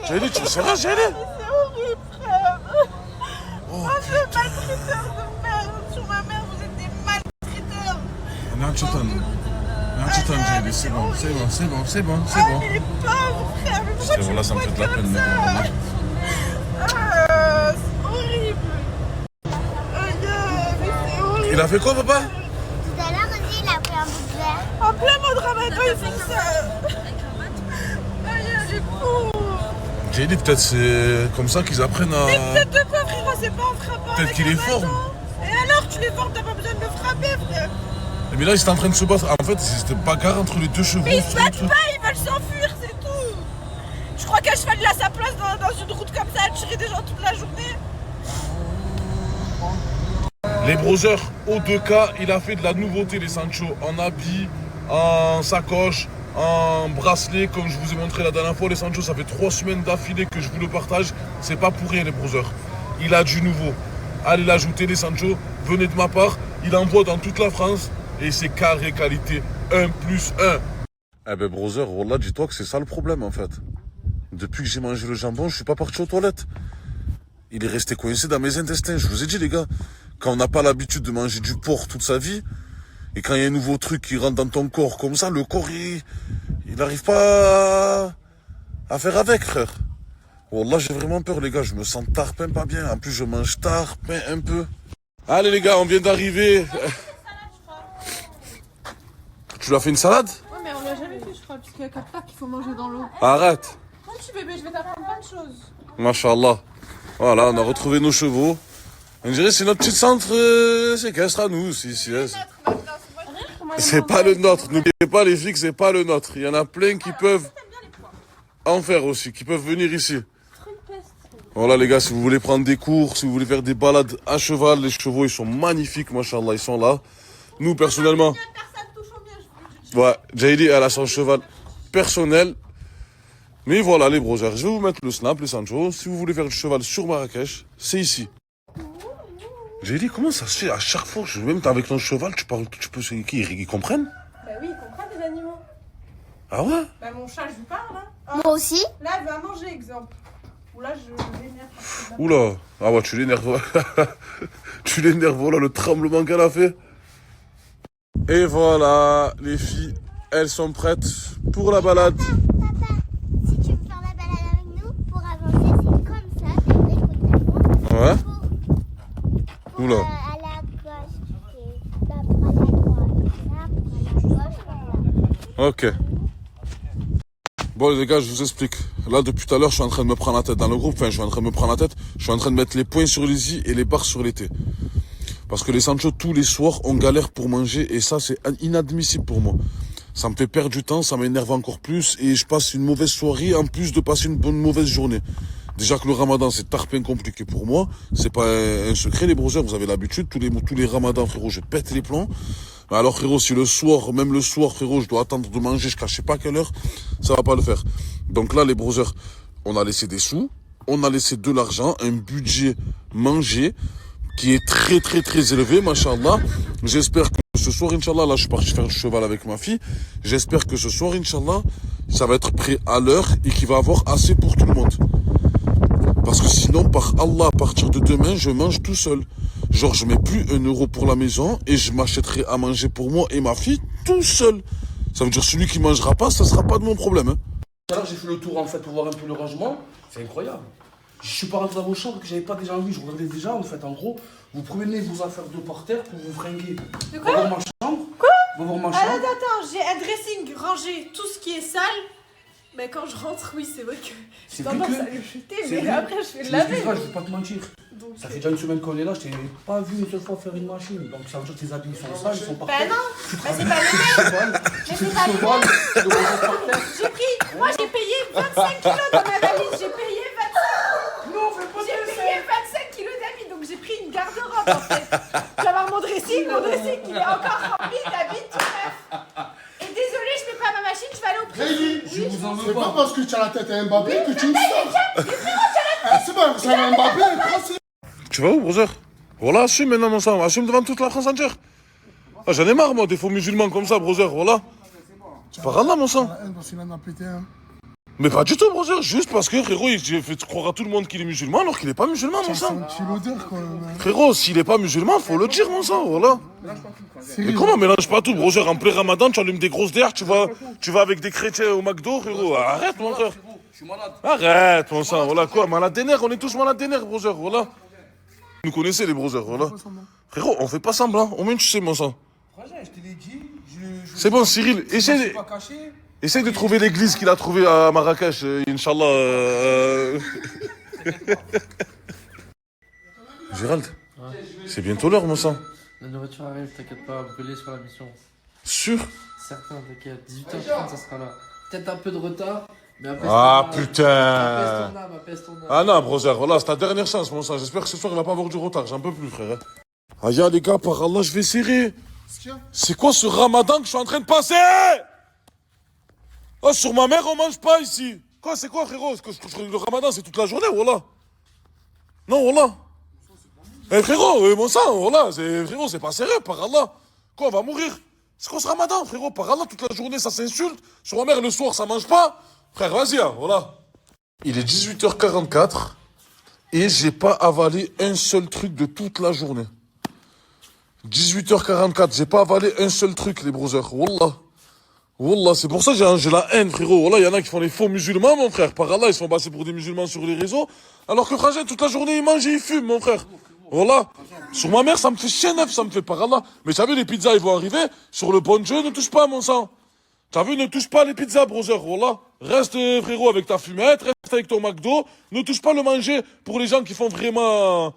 J'ai tu me seras gêné? C'est horrible, frère. Oh, c'est maltraiteur de merde. Sur ma mère, vous êtes des maltraiteurs. Non, tu t'en J'ai c'est bon. Il est pauvre, frère. Mais pourquoi tu là, ça me fait de la peine. C'est horrible. Mais c'est horrible. Il a fait quoi, papa? Tout à l'heure, il a pris un bout de verre. En plein mode ramadan, ils font ça. J'ai pauvre. J'ai dit peut-être c'est comme ça qu'ils apprennent à... Mais peut-être de quoi, frérot, c'est pas en frappant. Peut-être qu'il est fort. Et alors, tu les formes, t'as pas besoin de le frapper, frère. Mais là, ils étaient en train de se battre. En fait, c'était bagarre entre les deux chevaux. Mais ils se battent pas, ils veulent s'enfuir, c'est tout. Je crois qu'un cheval, il a sa place dans une route comme ça, à tirer des gens toute la journée. Les brothers, au 2K, il a fait de la nouveauté, les Sancho, en habit, en sacoche, en bracelet, comme je vous ai montré la dernière fois. Les Sancho, ça fait 3 semaines d'affilée que je vous le partage. C'est pas pour rien, les brothers. Il a du nouveau. Allez l'ajouter, les Sancho. Venez de ma part. Il envoie dans toute la France. Et c'est carré qualité 1+1. Eh ben, brother, wallah, dis-toi que c'est ça le problème, en fait. Depuis que j'ai mangé le jambon, je suis pas parti aux toilettes. Il est resté coincé dans mes intestins. Je vous ai dit, les gars, quand on n'a pas l'habitude de manger du porc toute sa vie, et quand il y a un nouveau truc qui rentre dans ton corps comme ça, le corps, il n'arrive pas à faire avec, frère. Wallah, j'ai vraiment peur, les gars. Je me sens tarpin pas bien. En plus, je mange tarpin un peu. Allez, les gars, on vient d'arriver. Tu lui as fait une salade? Ouais, mais on l'a jamais fait, je crois, parce qu'il y a 4 plats qu'il faut manger dans l'eau. Arrête. Mon petit bébé, je vais t'apprendre plein de choses. Machallah. Voilà, on a retrouvé nos chevaux. On dirait que c'est notre petit centre séquestre à nous. C'est pas le nôtre. N'oubliez pas, les flics, c'est pas le nôtre. Il y en a plein qui peuvent en faire aussi, qui peuvent venir ici. Voilà, les gars, si vous voulez prendre des cours, si vous voulez faire des balades à cheval, les chevaux, ils sont magnifiques, machallah, ils sont là. Nous, personnellement... Ouais, Jayli, elle a son cheval personnel. Mais voilà, les brothers, je vais vous mettre le snap, les Sancho. Si vous voulez faire du cheval sur Marrakech, c'est ici. Jayli, comment ça se fait à chaque fois, même avec ton cheval, tu parles, tu peux, ils comprennent? Bah oui, ils comprennent les animaux. Ah ouais? Bah mon chat, je lui parle, hein. Moi aussi. Là, elle va manger, exemple. Ou là, je l'énerve. Oula, ah ouais, tu l'énerves. Tu l'énerves, voilà le tremblement qu'elle a fait. Et voilà, les filles, elles sont prêtes pour la balade. Papa, si tu veux faire la balade avec nous, pour avancer, c'est comme ça. Ouais. Oula. À la gauche, et là, pour aller à droite. Là, pour aller à gauche. Ok. Bon les gars, je vous explique. Là, depuis tout à l'heure, je suis en train de me prendre la tête dans le groupe. Enfin, je suis en train de me prendre la tête. Je suis en train de mettre les points sur les i et les barres sur les t. Parce que les Sancho, tous les soirs, on galère pour manger. Et ça, c'est inadmissible pour moi. Ça me fait perdre du temps, ça m'énerve encore plus. Et je passe une mauvaise soirée, en plus de passer une mauvaise journée. Déjà que le ramadan, c'est tarpin compliqué pour moi. C'est pas un secret, les brothers. Vous avez l'habitude. Tous les ramadans, frérot, je pète les plombs. Alors, frérot, si le soir, même le soir, frérot, je dois attendre de manger jusqu'à je sais pas quelle heure, ça va pas le faire. Donc là, les brothers, on a laissé des sous. On a laissé de l'argent, un budget manger qui est très très très élevé, machallah. J'espère que ce soir, Inch'Allah, là je suis parti faire du cheval avec ma fille. J'espère que ce soir, Inch'Allah, ça va être prêt à l'heure et qu'il va avoir assez pour tout le monde. Parce que sinon, par Allah, à partir de demain, je mange tout seul. Genre, je mets plus 1 euro pour la maison et je m'achèterai à manger pour moi et ma fille tout seul. Ça veut dire celui qui mangera pas, ça sera pas de mon problème. Hein. Tout à l'heure, j'ai fait le tour en fait pour voir un peu le rangement. C'est incroyable. Je suis pas rentré dans vos chambres que j'avais pas déjà vu. Je regardais déjà en fait. En gros, vous prenez vos affaires de par terre pour vous fringuer. De quoi? Dans ma chambre, chambre. Quoi? Va voir ma Ah, chambre. attends, j'ai un dressing rangé, tout ce qui est sale. Mais quand je rentre, oui, c'est vrai que j'ai C'est tendance plus que- à le jeter, c'est mais vrai. après je fais Tu le laver. m'excuseras, je vais pas te mentir. Donc, Ça fait déjà une semaine qu'on est là, je t'ai pas vu une seule fois faire une machine. Donc ça veut dire que tes habits sont sales, ils sont par Bah terre. non, Tu mais c'est travailles, pas les tu mêmes. cheval, Mais tu c'est fais pas du les cheval, mêmes. le rosette par terre. J'ai pris, moi j'ai payé 25 kilos dans ma valise, j'ai payé 25. Non, fais pas J'ai payé 25 kilos d'habits, donc j'ai pris une garde-robe en fait. Je vais avoir mon dressing il est encore rempli d'habits tout neuf. Et désolé, je fais pas ma machine, je vais aller au prix. Rémi, c'est pas parce que tu as la tête à Mbappé que tu me sors. C'est pas, c'est un Mbappé, français. Tu vas où, brother? Voilà, assume maintenant, mon sang. Assume devant toute la France entière. Ah, j'en ai marre, moi, des faux musulmans comme ça, brother. Voilà. C'est pas grave, là, mon sang. Parce qu'il en a pété un. Mais pas du tout, brother. Juste parce que, frérot, il fait croire à tout le monde qu'il est musulman alors qu'il est pas musulman, mon sang. C'est l'odeur, quoi. Frérot, s'il est pas musulman, faut le dire, mon sang. Voilà. Mais comment mélange pas tout, brother? En plein ramadan, tu allumes des grosses derrières, tu vas avec des chrétiens au McDo, frérot. Arrête, mon frère. Je suis malade. Arrête, mon sang. Voilà quoi, malade des nerfs. On est tous malades des nerfs, brother. Voilà. Vous nous connaissez, les brothers, voilà. Frérot, on fait pas semblant. Au moins, tu sais, mon sang. Frangin, je te l'ai dit. C'est bon, Cyril, essaye de trouver l'église qu'il a trouvée à Marrakech, Inch'Allah. Gérald, c'est bientôt l'heure, mon sang. La nourriture arrive, t'inquiète pas, brûler sur la mission. Sûr? Certain, t'inquiète. 18h30, ça sera là. Peut-être un peu de retard, mais après. Ah putain! Apaise ton âme, apaise ton âme. Ah non, brother, voilà, c'est ta dernière chance, mon sang. J'espère que ce soir, il va pas avoir du retard, j'en peux plus, frère. Ah, ya, les gars, par Allah, je vais serrer. C'est quoi ce ramadan que je suis en train de passer? Oh, sur ma mère, on mange pas ici. Quoi, c'est quoi, frérot? Le ramadan, c'est toute la journée, voilà. Non, voilà. Eh, frérot, mon sang, voilà. Frérot, c'est pas sérieux, par Allah. Quoi, on va mourir? C'est quoi ce ramadan, frérot? Par Allah, toute la journée, ça s'insulte. Sur ma mère, le soir, ça mange pas. Frère, vas-y, hein, voilà. Il est 18h44 et j'ai pas avalé un seul truc de toute la journée. 18h44, j'ai pas avalé un seul truc, les brothers. Wallah. Wallah, c'est pour ça que j'ai la haine, frérot. Wallah, il y en a qui font les faux musulmans, mon frère. Par Allah, ils se font passer pour des musulmans sur les réseaux. Alors que Khajet, toute la journée, il mange et il fume, mon frère. Wallah. Sur ma mère, ça me fait chien neuf, ça me fait par Allah. Mais t'as vu, les pizzas, ils vont arriver. Sur le bon Dieu, ne touche pas, mon sang. T'as vu, ne touche pas les pizzas, brother. Wallah. Reste, frérot, avec ta fumette. Reste avec ton McDo. Ne touche pas le manger pour les gens qui font vraiment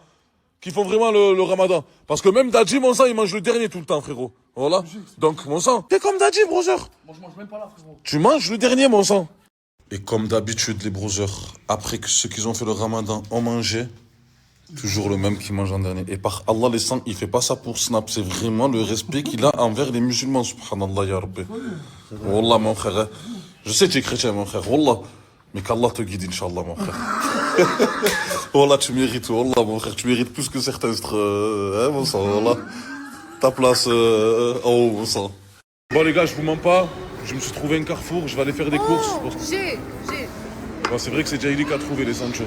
le ramadan. Parce que même Dadji, mon sang, il mange le dernier tout le temps, frérot. Voilà. Donc, mon sang, t'es comme Dadji, brother. Moi, je mange même pas là, frérot. Tu manges le dernier, mon sang. Et comme d'habitude, les brothers, après que ceux qui ont fait le ramadan ont mangé, toujours le même qui mange en dernier. Et par Allah, les sangs, il fait pas ça pour snap. C'est vraiment le respect qu'il a envers les musulmans, subhanallah, ya Rabbi. Wallah, mon frère. Je sais que tu es chrétien, mon frère. Wallah. Mais qu'Allah te guide, Inch'Allah, mon frère. Wallah, tu mérites, Wallah, mon frère. Tu mérites plus que certains, hein, mon sang, Wallah. Ta place en haut, mon sang. Bon, les gars, je vous mens pas. Je me suis trouvé un carrefour. Je vais aller faire des courses. J'ai. Bon, c'est vrai que c'est Jaili qui a trouvé les Sancho.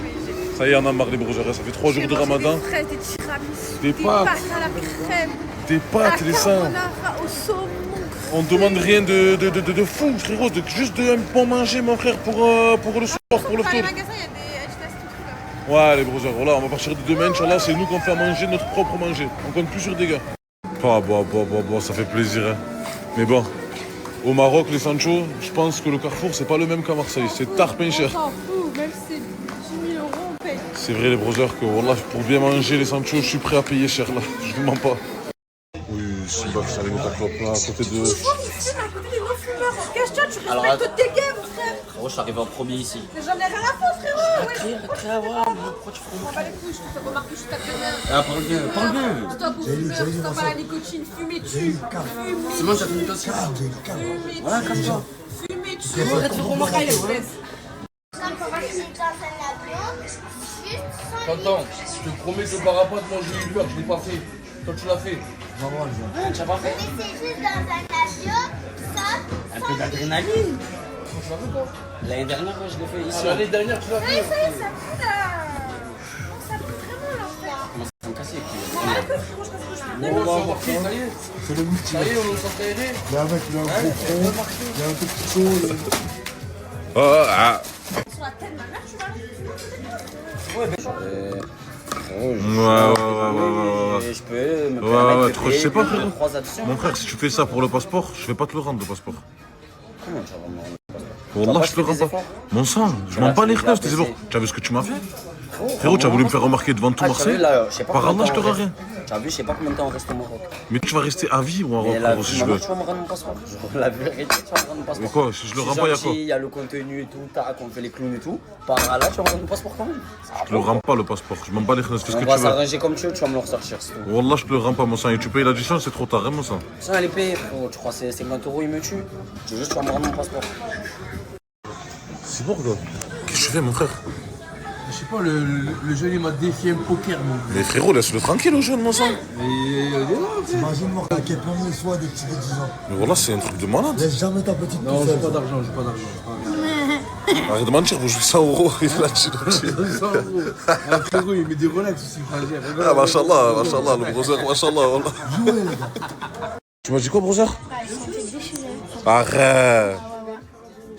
Ça y est, on a marre, les brothers. Ça fait 3 jours de ramadan. Des fraises, des tiramisu, Des pâtes. à la crème, Des pâtes, les sangs. carbonara au saumon. On demande rien de fou, frérot. Juste un bon manger, mon frère, pour le soir, pour le Dans les tour. magasins, il y a des tout trucs. Ouais, les brothers, voilà, on va partir de demain, Inch'Allah, c'est nous qu'on fait à manger notre propre manger. On compte plus sur des gars. Bon, ça fait plaisir, hein. Mais bon, au Maroc, les Sancho, je pense que le Carrefour, c'est pas le même qu'à Marseille. C'est tarpin cher. On s'en fout, même si c'est 10 000 euros, on paye. C'est vrai, les brothers, que voilà, pour bien manger les Sancho, je suis prêt à payer cher, là. Je vous mens pas. Oui, Simba qui s'allume ta clope là, à côté de... Il fume à côté des non-fumeurs. Cache-toi, tu Alors, respectes toutes tes gays, mon frère. Frérot, je suis arrivé en premier ici. Mais j'en ai rien à foutre, frérot. Très à voir, mais pourquoi tu On fumes? va pas les couilles, je te remarque, je suis ta connasse. Ah, parle bien, parle bien. Stop aux fumeurs, stop à la nicotine, fumez-tu. C'est bon, j'ai fini de ça. Voilà, comme ça. Fumez-tu. Arrête de faire remarquer les fesses. T'entends, je te promets que par rapport à moi j'ai eu peur, je l'ai pas fait. Toi tu l'as fait. Tu l'as pas fait? Mais c'est juste dans un avion, ça. Un peu d'adrénaline. Tu l'as fait toi? L'année dernière, je l'ai fait ici. L'année dernière, tu l'as Ouais, fait. ça y est, ça pue là. Ça pue vraiment l'enfer. Comment ça me casser? Bon, écoute, frérot, je pense que je On va embarquer, ça y est. C'est le multi. Ça y est, on est censé aider. Mais avec le gros front, il y a un peu de chaud. Ah. sur la tête de ma mère, tu vas aller fumer. Ouais, Ouais, Je peux me ouais, permettre je sais pas, de frérot. 3 additions. Mon frère, si tu fais ça pour le passeport, je vais pas te le rendre, le passeport. Comment tu vas me rendre le passeport? Wallah, je te le rends pas. Mon sang, je m'en bats les cheveux, tes efforts. Tu as vu ce que tu m'as fait? Frérot, tu as voulu me faire remarquer devant tout Marseille. Par Allah, je te rends rien. Tu as vu, je sais pas combien de temps on reste au Maroc. Mais tu vas rester à vie ou en Mais la Maroc si je veux. tu vas me rendre mon passeport. La vérité, tu vas me rendre mon passeport. Mais quoi, si je le rends pas, y'a quoi? Il y a le contenu et tout, tac, on fait les clowns et tout. Par là, tu vas me rendre mon passeport quand même. Je le rends pas le passeport, je m'en bats les cheveux, qu'est-ce que On tu va veux? s'arranger comme tu veux, tu vas me le ressortir, c'est tout. Wallah, je te le rends pas, mon sang. Et tu payes l'addition, c'est trop tard, hein, mon sang. Ça, elle est payée, frérot. Tu crois que c'est 50 €, il me tue? Tu veux juste, tu vas me rendre mon passeport. C'est bon, gars. Qu'est-ce que tu fais, mon frère? Je sais pas, le jeune il m'a défié un poker, mon gars. Mais frérot, laisse-le tranquille, le jeune, mon sang. T'imagines-moi à quel point il soit des petits de 10 ans. Mais voilà, c'est un truc de malade. Laisse jamais ta petite. Non, j'ai pas d'argent, j'ai pas d'argent. Arrête de mentir, je joue 100 €. Il a dit. 100 €. Ah, frérot, il met des Rolex aussi, fragile. Ah, machallah, machallah, le brother, machallah, wallah. Jouez, les gars. Tu m'as dit quoi, brother? Arrête.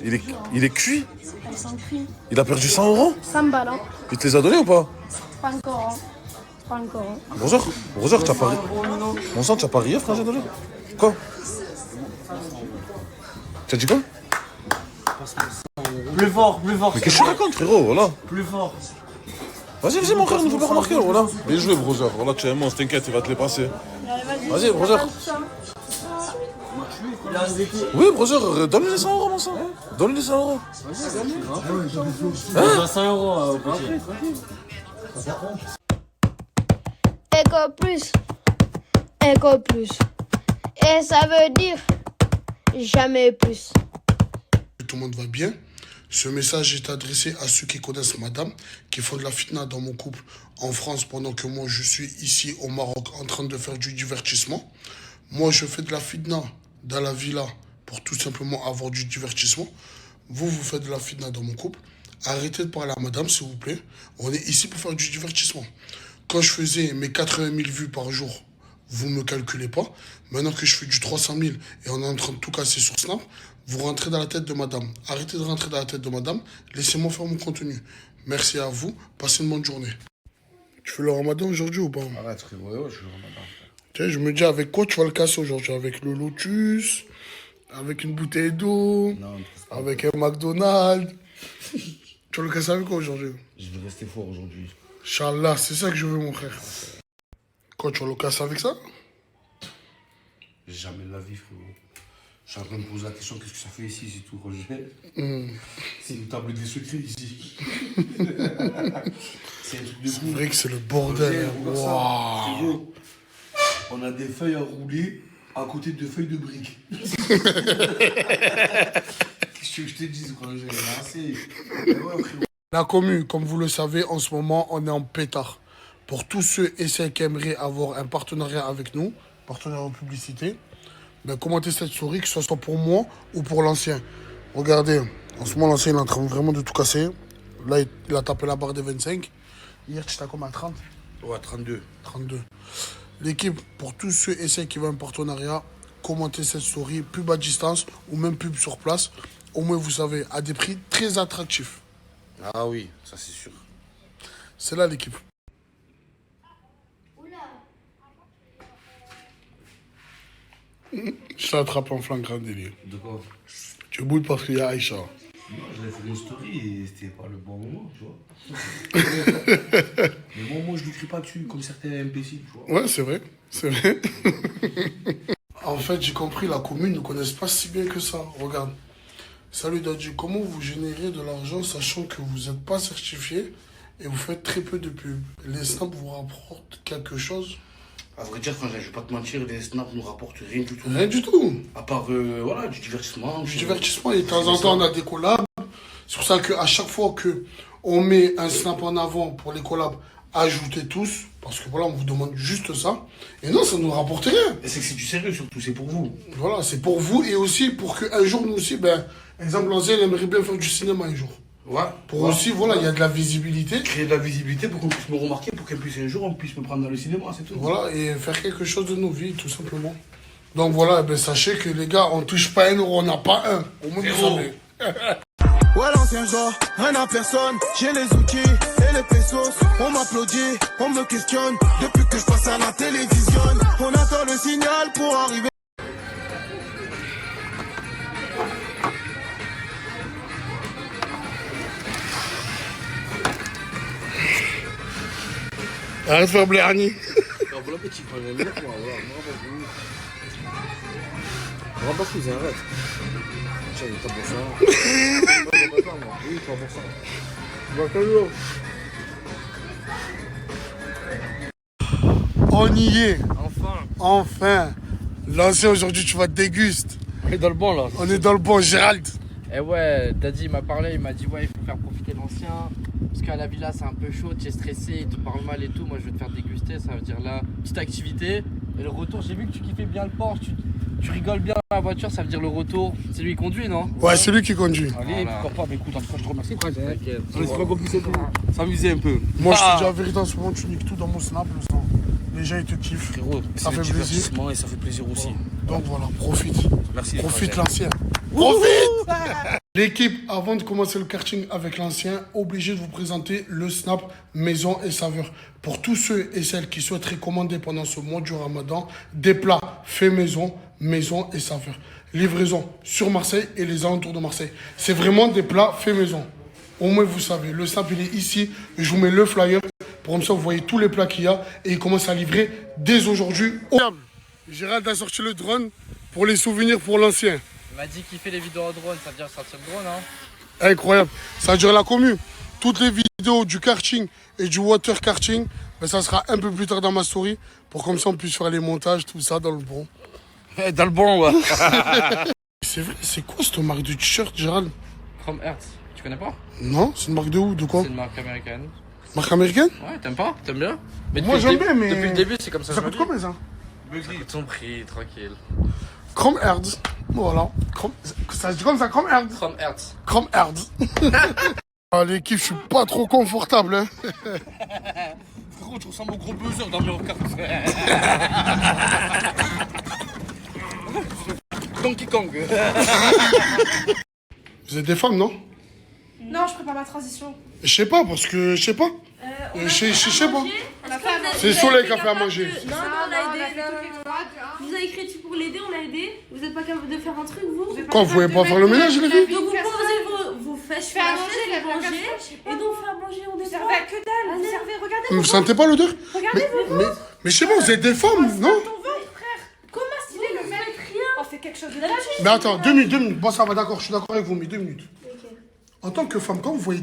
Il est cuit? Elles sont cuites. Il a perdu 100 €? 100 balles. Hein. Il te les a donnés ou pas? Pas encore. Hein. Pas encore. Hein. Brother, t'as pas... Mon sang, t'as pas rié, frère, j'ai donné? Quoi? Tu as dit quoi? Plus fort, plus fort. Mais qu'est-ce que tu racontes, frérot, voilà? Plus fort. Vas-y, mon frère, ne faut pas remarquer, voilà. Bien joué, brother. Voilà, tu es un monstre, t'inquiète, il va te les passer. Vas-y, brother. Oui, brother, donne-lui les 100 €, mon sang. Donne-lui les 100 €. Hein? 100 € au petit. Encore plus. Encore plus. Et ça veut dire jamais plus. Tout le monde va bien. Ce message est adressé à ceux qui connaissent madame, qui font de la fitna dans mon couple en France pendant que moi je suis ici au Maroc en train de faire du divertissement. Moi je fais de la fitna dans la villa pour tout simplement avoir du divertissement. Vous faites de la fitna dans mon couple. Arrêtez de parler à madame s'il vous plaît. On est ici pour faire du divertissement. Quand je faisais mes 80 000 vues par jour, vous ne me calculez pas. Maintenant que je fais du 300 000 et on est en train de tout casser sur Snap, vous rentrez dans la tête de madame. Arrêtez de rentrer dans la tête de madame. Laissez-moi faire mon contenu. Merci à vous. Passez une bonne journée. Tu fais le ramadan aujourd'hui ou pas? Arrête, frérot, je fais le ramadan. Tu sais, je me dis avec quoi tu vas le casser aujourd'hui? Avec le lotus? Avec une bouteille d'eau? Avec un McDonald's? Tu vas le casser avec quoi aujourd'hui? Je vais rester fort aujourd'hui. Inch'Allah, c'est ça que je veux, mon frère. Quoi, tu vas le casser avec ça? Jamais de la vie, frérot. Je suis en train de me poser la question, qu'est-ce que ça fait ici, c'est tout, Roger? C'est une table des secrets ici. C'est un truc de fou. C'est vrai que c'est le bordel. Waouh! On a des feuilles à rouler à côté de feuilles de briques. Qu'est-ce que je te dis, Roger? La commune, comme vous le savez, en ce moment, on est en pétard. Pour tous ceux et celles qui aimeraient avoir un partenariat avec nous, partenariat en publicité, ben, commentez cette story, que ce soit pour moi ou pour l'ancien. Regardez, en ce moment, l'ancien il est en train vraiment de tout casser. Là, il a tapé la barre des 25. Hier, tu étais à combien? À 30? Ouais, 32. 32. L'équipe, pour tous ceux et celles qui veulent un partenariat, commentez cette story, pub à distance ou même pub sur place. Au moins, vous savez, à des prix très attractifs. Ah oui, ça c'est sûr. C'est là l'équipe. Je t'ai attrapé en flagrant délit. De quoi? Tu boudes parce qu'il y a Aïcha. Non, je l'ai fait une story et c'était pas le bon moment, tu vois. Mais bon, moi je n'écris pas dessus comme certains imbéciles, tu vois. Ouais, c'est vrai. C'est vrai. En fait, j'ai compris, la commune ne connaissent pas si bien que ça. Regarde. Salut Dadju, comment vous générez de l'argent sachant que vous n'êtes pas certifié et vous faites très peu de pubs? Les snaps vous rapportent quelque chose? À vrai dire, je vais pas te mentir, les snaps nous rapportent rien du tout. Rien du tout. À part, voilà, du divertissement. Du divertissement, et de temps en temps, on a des collabs. C'est pour ça qu'à chaque fois qu'on met un snap en avant pour les collabs, ajoutez tous, parce que voilà, on vous demande juste ça. Et non, ça ne nous rapporte rien. Et c'est que c'est du sérieux surtout, c'est pour vous. Voilà, c'est pour vous et aussi pour qu'un jour, nous aussi, ben, exemple, l'ancien, il aimerait bien faire du cinéma un jour. Ouais. Pour aussi, voilà, il y a de la visibilité. Créer de la visibilité pour qu'on puisse me remarquer, pour qu'un puisse un jour, on puisse me prendre dans le cinéma, c'est tout. Voilà, et faire quelque chose de nos vies, tout simplement. Donc voilà, ben, sachez que les gars, on touche pas un euro, on n'a pas un. Au moins, vous savez. Ouais, l'ancien genre, rien à personne, j'ai les outils et les pesos. On m'applaudit, on me questionne. Depuis que je passe à la télévision, on attend le signal pour arriver. Arrête de faire Bléani. Voilà petit, quand même. On va pas fouiller, arrête. Tiens, il est pas pour ça. Oui, pas pour ça. Va toujours. On y est. Enfin. Enfin. L'ancien, aujourd'hui, tu vas te déguster. On est dans le bon là. On est dans le bon, Gérald. Eh ouais, Daddy m'a parlé, il m'a dit ouais, il faut faire profiter l'ancien. Parce qu'à la villa c'est un peu chaud, tu es stressé, il te parle mal et tout. Moi je vais te faire déguster, ça veut dire là, petite activité. Et le retour, j'ai vu que tu kiffais bien le Porsche, tu rigoles bien dans la voiture, ça veut dire le retour. C'est lui qui conduit, non? Ouais, c'est lui qui conduit. Allez, pourquoi pas, mais écoute, en tout cas je te remercie, frère. On s'est pas compliqué pour s'amuser un peu. Moi je te dis la vérité, en ce moment tu niques tout dans mon snap, le sang. Les gens ils te kiffent. Frérot, ça fait plaisir. Et ça fait plaisir aussi. Donc voilà, profite. Merci. Profite l'ancien. Profite. L'équipe, avant de commencer le karting avec l'ancien, obligé de vous présenter le Snap Maison et Saveur. Pour tous ceux et celles qui souhaiteraient commander pendant ce mois du Ramadan, des plats faits maison, maison et saveur. Livraison sur Marseille et les alentours de Marseille. C'est vraiment des plats faits maison. Au moins vous savez, le Snap il est ici. Je vous mets le flyer. Pour comme ça vous voyez tous les plats qu'il y a. Et il commence à livrer dès aujourd'hui. Gérald a sorti le drone pour les souvenirs pour l'ancien. Il m'a dit qu'il fait les vidéos en drone, ça veut dire sortir le drone, hein? Incroyable. Ça dure la commu. Toutes les vidéos du karting et du water karting, ben ça sera un peu plus tard dans ma story pour comme ça on puisse faire les montages, tout ça dans le bon. Dans le bon, ouais. C'est vrai, c'est quoi cette marque de t-shirt, Gérald? Chrome Hertz, tu connais pas? Non, c'est une marque de où? De quoi? C'est une marque américaine. Marque américaine? Ouais, t'aimes pas? T'aimes bien? Mais moi j'aime bien, mais. Depuis le début, c'est comme ça. Ça coûte combien ça? Ça coûte son prix, tranquille. Chrome Hertz. Voilà. Ça se dit comme ça, Chrome Hertz. Chrome Hertz. Chrome Hertz. Ah, l'équipe, je suis pas trop confortable, hein. Frérot, tu ressembles au gros buzzer dans Mirror Kart. Donkey Kong. Vous êtes des femmes, non? Non, je prépare ma transition. Je sais pas, parce que je sais pas. Je sais pas. C'est Soleil qui a fait à manger. Non, on a aidé. Vous avez écrit pour l'aider, on l'a aidé. Vous êtes pas capable de faire un truc, vous? Quoi, vous pouvez pas faire le ménage, les filles? Donc vous posez vos fesses, fais à manger, vous mangez, et donc on fait à manger, on Vous descend. servez à que dalle, vous servez, regardez. Vous sentez pas l'odeur? Regardez-vous. Mais je sais pas, vous êtes des femmes, non? Ton ventre, frère. Comment stylé le mec? On fait quelque chose de magique. Mais attends, 2 minutes. Bon, ça va, d'accord, je suis d'accord avec vous, mais 2 minutes. En tant que femme, quand vous voyez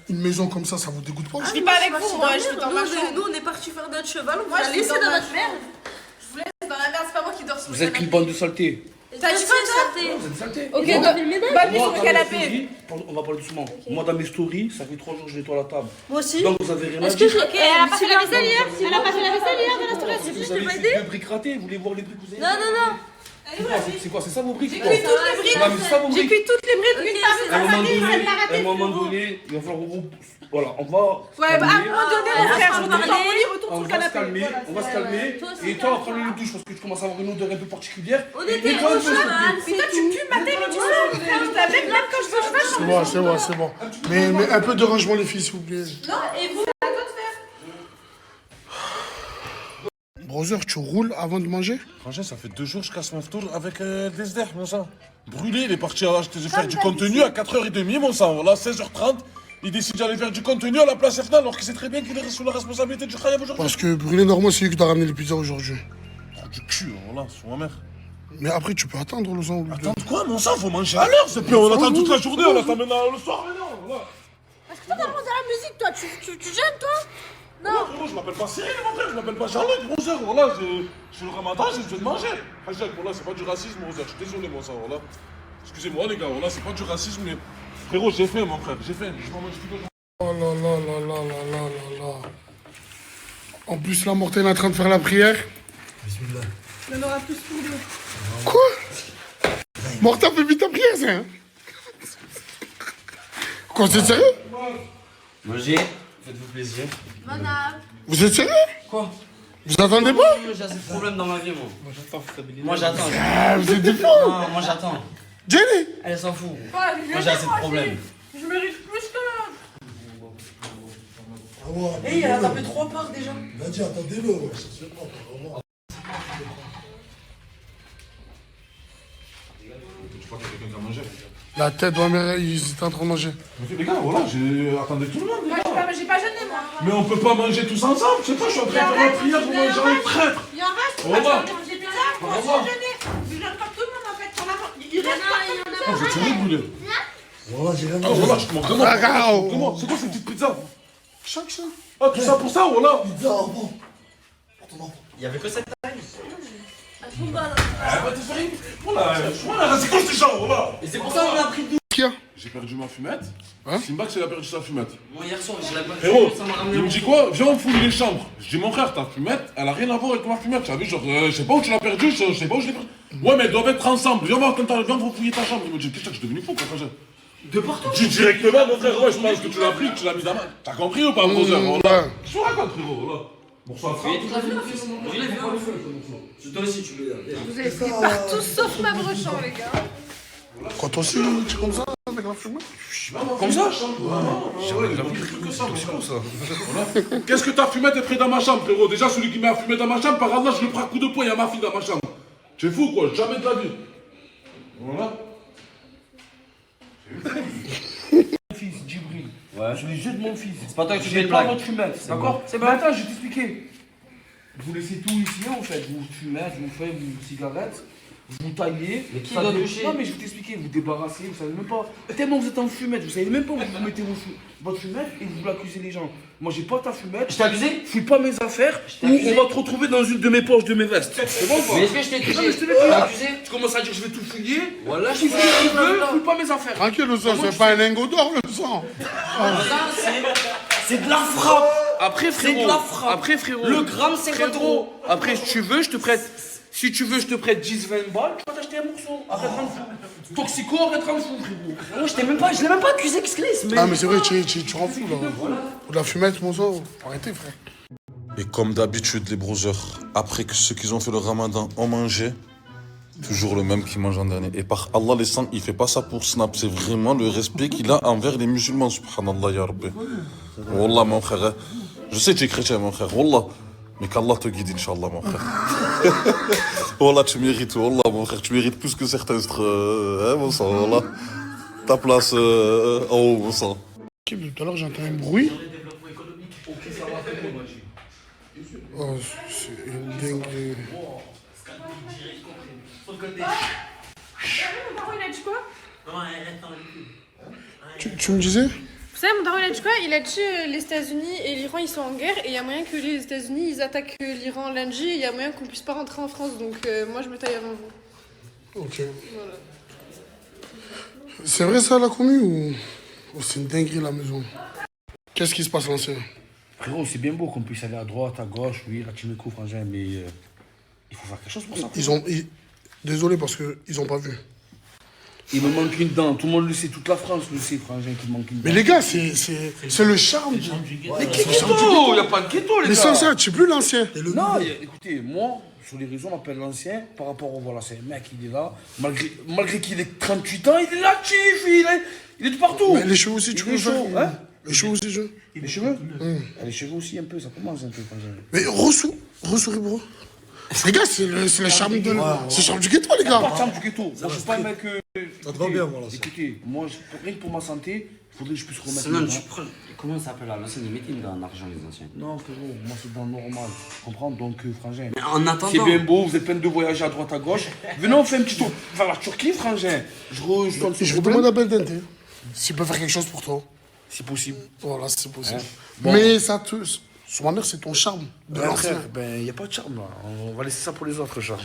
une maison comme ça vous dégoûte pas? Je vis pas avec vous, moi, je vis dans ma chambre. Nous, on est partis faire notre cheval, on Moi, va je laisser vis dans notre merde. Je vous laisse dans la merde, c'est pas moi qui dors sur le Vous êtes qu'une bande de saletés. T'as dit quoi, toi? Vous êtes saletés. Ok, bonne nuit sur le canapé. On va parler doucement. Moi, dans mes stories, ça fait 3 jours que je nettoie la table. Moi aussi. Donc, vous avez rien à Est-ce dire. que Ok, elle a pas fait la vaisselle hier? Elle a pas fait la vaisselle hier dans la story? Vous avez ces 2 briques ratées, vous voulez voir les briques que vous avez? Non. C'est quoi? C'est ça vos briques? J'ai cuit toutes les briques. Non, mais c'est ça vos J'ai briques. cuit toutes les briques. Une table, À un moment donné, celle-là ratée. à un moment donné, il va falloir voilà, on va. Ouais, bah à un calmer. moment donné, mon frère, je retourne dans mon lit, retourne On sur le va se canapé. calmer, on va se calmer. Et toi, prends une douche parce que tu commences à avoir une odeur un peu particulière. On Et était toi, au un peu, s'il te plaît. cheval, Mais toi, tu me pues matin, midi, soir. Frère, je t'avais même quand je veux cheval. C'est bon. Mais un peu de rangement, les filles, s'il vous plaît. Non, et vous, c'est à toi de faire. Brother, tu roules avant de manger? Franchement, ça fait 2 jours que je casse mon tour avec des SDR, mon sang. Brûlé, il est parti faire du contenu à 4h30, mon sang. Voilà, 16h30. Il décide d'aller faire du contenu à la place FNA alors qu'il sait très bien qu'il est sous la responsabilité du Khayab aujourd'hui. Parce que Brûlé, normalement, c'est lui qui t'a ramené les pizzas aujourd'hui. Trop du cul, voilà, sur ma mère. Mais après, tu peux attendre le sang. Attendre quoi, mon sang? Faut manger à l'heure, c'est plus. On attend toute la journée, on attend maintenant le soir, mais non, voilà. Parce que toi, t'as pensé à la musique, toi. Tu gênes, toi? Non, frérot, je m'appelle pas Cyril, mon frère, je m'appelle pas Charlotte, mon frère, voilà, c'est le ramadan, j'ai besoin de manger. Hajjak, voilà, c'est pas du racisme, mon frère, je suis désolé, mon sang, voilà. Excusez-moi, les gars, voilà, c'est pas du racisme, mais. Frérot, j'ai faim, mon frère, j'ai faim, je m'en mange tout le temps. Oh là. En plus, la Mortelle est en train de faire la prière. Il y en aura plus pour deux. Quoi? Mortelle fait vite ta prière, ça, hein? Quoi, c'est sérieux? Mangez, faites-vous plaisir. Vous êtes sérieux? Quoi? Vous attendez pas? J'ai assez de problèmes dans ma vie, moi. Moi, j'attends. Vous êtes des fous? Non, moi j'attends. Jenny! Elle s'en fout. Moi, Moi j'ai assez de problèmes. Je mérite plus que. il a tapé 3 parts déjà. Vas-y, attendez-le, ouais, ça se fait pas, vraiment. Tu crois qu'il y a quelqu'un qui a mangé? La tête, ouais, mais ils étaient en train de manger. Les gars, voilà, attendez tout le monde. Moi, j'ai pas jeûné, moi. Mais on peut pas manger tous ensemble, je sais pas, je suis en train de faire la prière pour manger un traître. Il en reste, Au revoir. j'ai mangé pizza, moi aussi j'ai jeûné. Je jeûne comme tout le monde en fait. Il reste pas. Vous êtes sérieux, vous voulez? Voilà, j'ai rien Ah, voilà, je te montre comment. C'est quoi cette petite pizza? Chaque ça. Ah, tout ça pour ça, voilà. Pizza, bon. Il y avait que cette taille. Ah, bah, t'es sérieux? Voilà, c'est quoi ces gens, voilà. Et c'est pour ça qu'on a pris 12. Qui a? J'ai perdu ma fumette. Hein? Simbax, il a perdu sa fumette. Moi, hier soir, je l'ai pas Frérot, ça m'a ramené il me mon dit fou. quoi? Viens, on fouille les chambres. Je dis, mon frère, ta fumette, elle a rien à voir avec ma fumette. Tu as vu, genre, je sais pas où tu l'as perdue, je sais pas où je l'ai perdue. Ouais, mais elles doivent être ensemble. Viens voir, viens, on va fouiller ta chambre. Il me dit, putain, je suis devenu fou, quoi, frère. De partout. Je dis directement, mon frère, ouais, je pense que tu l'as pris, que tu l'as mis dans ma. T'as compris ou pas, brother? Voilà. Qu'est-ce que tu racontes, frérot? Voilà. Bonsoir, frère. Toi aussi, tu veux. Vous avez fait partout sauf ma brochant, les gars. Quand toi aussi, tu es comme ça, avec la fumée? Comme ça? Ouais, il a pris que ça, c'est quoi ça? Voilà. Qu'est-ce que ta fumette est près dans ma chambre, frérot? Déjà, celui qui met la fumette dans ma chambre, par hasard, je le prends à coup de poing, il y a ma fille dans ma chambre. Tu es fou, quoi, jamais de la vie. Voilà. Mon fils, Djibril. Ouais. Je les jette mon fils. C'est pas toi que tu fais pas votre fumette, d'accord? C'est bon. Attends, je vais t'expliquer. Vous laissez tout ici, en fait. Vous fumez, vous faites vos cigarettes, vous taillez. Mais qui doit toucher? Non, mais je vais t'expliquer. Vous débarrassez, vous savez même pas. Tellement vous êtes en fumette, vous savez même pas où vous mettez votre fumette et vous l'accusez les gens. Moi, j'ai pas ta fumette. Je t'ai accusé? Fouille pas mes affaires ou on va te retrouver dans une de mes poches de mes vestes. C'est bon ou pas? Mais est-ce que je t'ai accusé? Non, mais je t'ai accusé. Tu commences à dire je vais tout fouiller. Voilà, je fouille pas mes affaires. Tranquille, le sang, c'est pas un lingot d'or, le sang. C'est de la frappe. Après, frérot. C'est de la frappe. Après, frérot. Le gramme, c'est 50 euros. Après, si tu veux, je te prête. Si tu veux, je te prête 10-20 balles, tu vas t'acheter un morceau. Après 30 fous. Toxico, après 30 fous, frérot. Moi, je l'ai même pas accusé, qu'est-ce qu'il est? Ah, mais c'est vrai, tu rends fou, là. Pour de la fumette, mon sang. Arrêtez, frère. Et comme d'habitude, les brothers, après que ceux qui ont fait le ramadan ont mangé, toujours le même qui mange en dernier. Et par Allah, les sangs, il fait pas ça pour Snap. C'est vraiment le respect qu'il a envers les musulmans, subhanallah, ya Rabbi. Wallah, mon frère. Je sais que tu es chrétien, mon frère. Wallah. Mais qu'Allah te guide, Inch'Allah, mon frère. Wallah, tu mérites, Wallah, mon frère. Tu mérites plus que certains autres. Hein, mon sang, Wallah. Ta place en haut, mon sang. Tout à l'heure, j'ai entendu un bruit. Oh, c'est une dinguerie. Mon daron, il a dit quoi? Tu me disais? Vous savez, mon daron, il a dit quoi? Il a dit les États-Unis et l'Iran, ils sont en guerre et il y a moyen que les États-Unis, ils attaquent l'Iran lundi et il y a moyen qu'on puisse pas rentrer en France. Donc, moi, je me taille avant vous. Ok. Voilà. C'est vrai ça, la commu ou c'est une dinguerie, la maison? Qu'est-ce qui se passe, l'ancien? Frérot, c'est bien beau qu'on puisse aller à droite, à gauche, oui, Ratchimekou, frangin, mais il faut faire quelque chose pour ça. Désolé parce qu'ils ont pas vu. Il me manque une dent, tout le monde le sait, toute la France le sait, frangin, qu'il manque une dent. Mais les gars, c'est le charme du ghetto. Mais qui ghetto? Il n'y a pas de ghetto, les mais gars. sans ça, tu es plus l'ancien. Non, écoutez, moi, sur les réseaux, on m'appelle l'ancien par rapport au voilà, c'est un mec, il est là, malgré qu'il ait 38 ans, il est actif, il est de partout. Mais les cheveux aussi, tu veux chaud, hein? Les cheveux aussi, je. Les cheveux Les cheveux aussi, un peu, ça commence un peu, frangin. Mais ressouris, bro. Les gars, c'est le charme de. C'est le charme du ghetto, les gars. Pas le charme du ghetto. Moi, je suis pas un mec. Ça te va bien, voilà. Écoutez, moi, rien que pour ma santé, il faudrait que je puisse remettre. Sinon, comment ça s'appelle là? L'ancien, ils mettent une dans l'argent, les anciens. Non, frérot, moi, c'est dans le normal. Tu comprends? Donc, frangin. Mais en attendant. C'est bien beau, vous êtes plein de voyager à droite, à gauche. Venez, on fait un petit tour vers la Turquie, frangin. Je vais demander à Beldente s'il peut faire quelque chose pour toi. C'est possible. Voilà, c'est possible. Bon. Mais ça te. Sur ma mère, c'est ton charme de l'ancien. Ben, y a pas de charme là. On va laisser ça pour les autres, charme.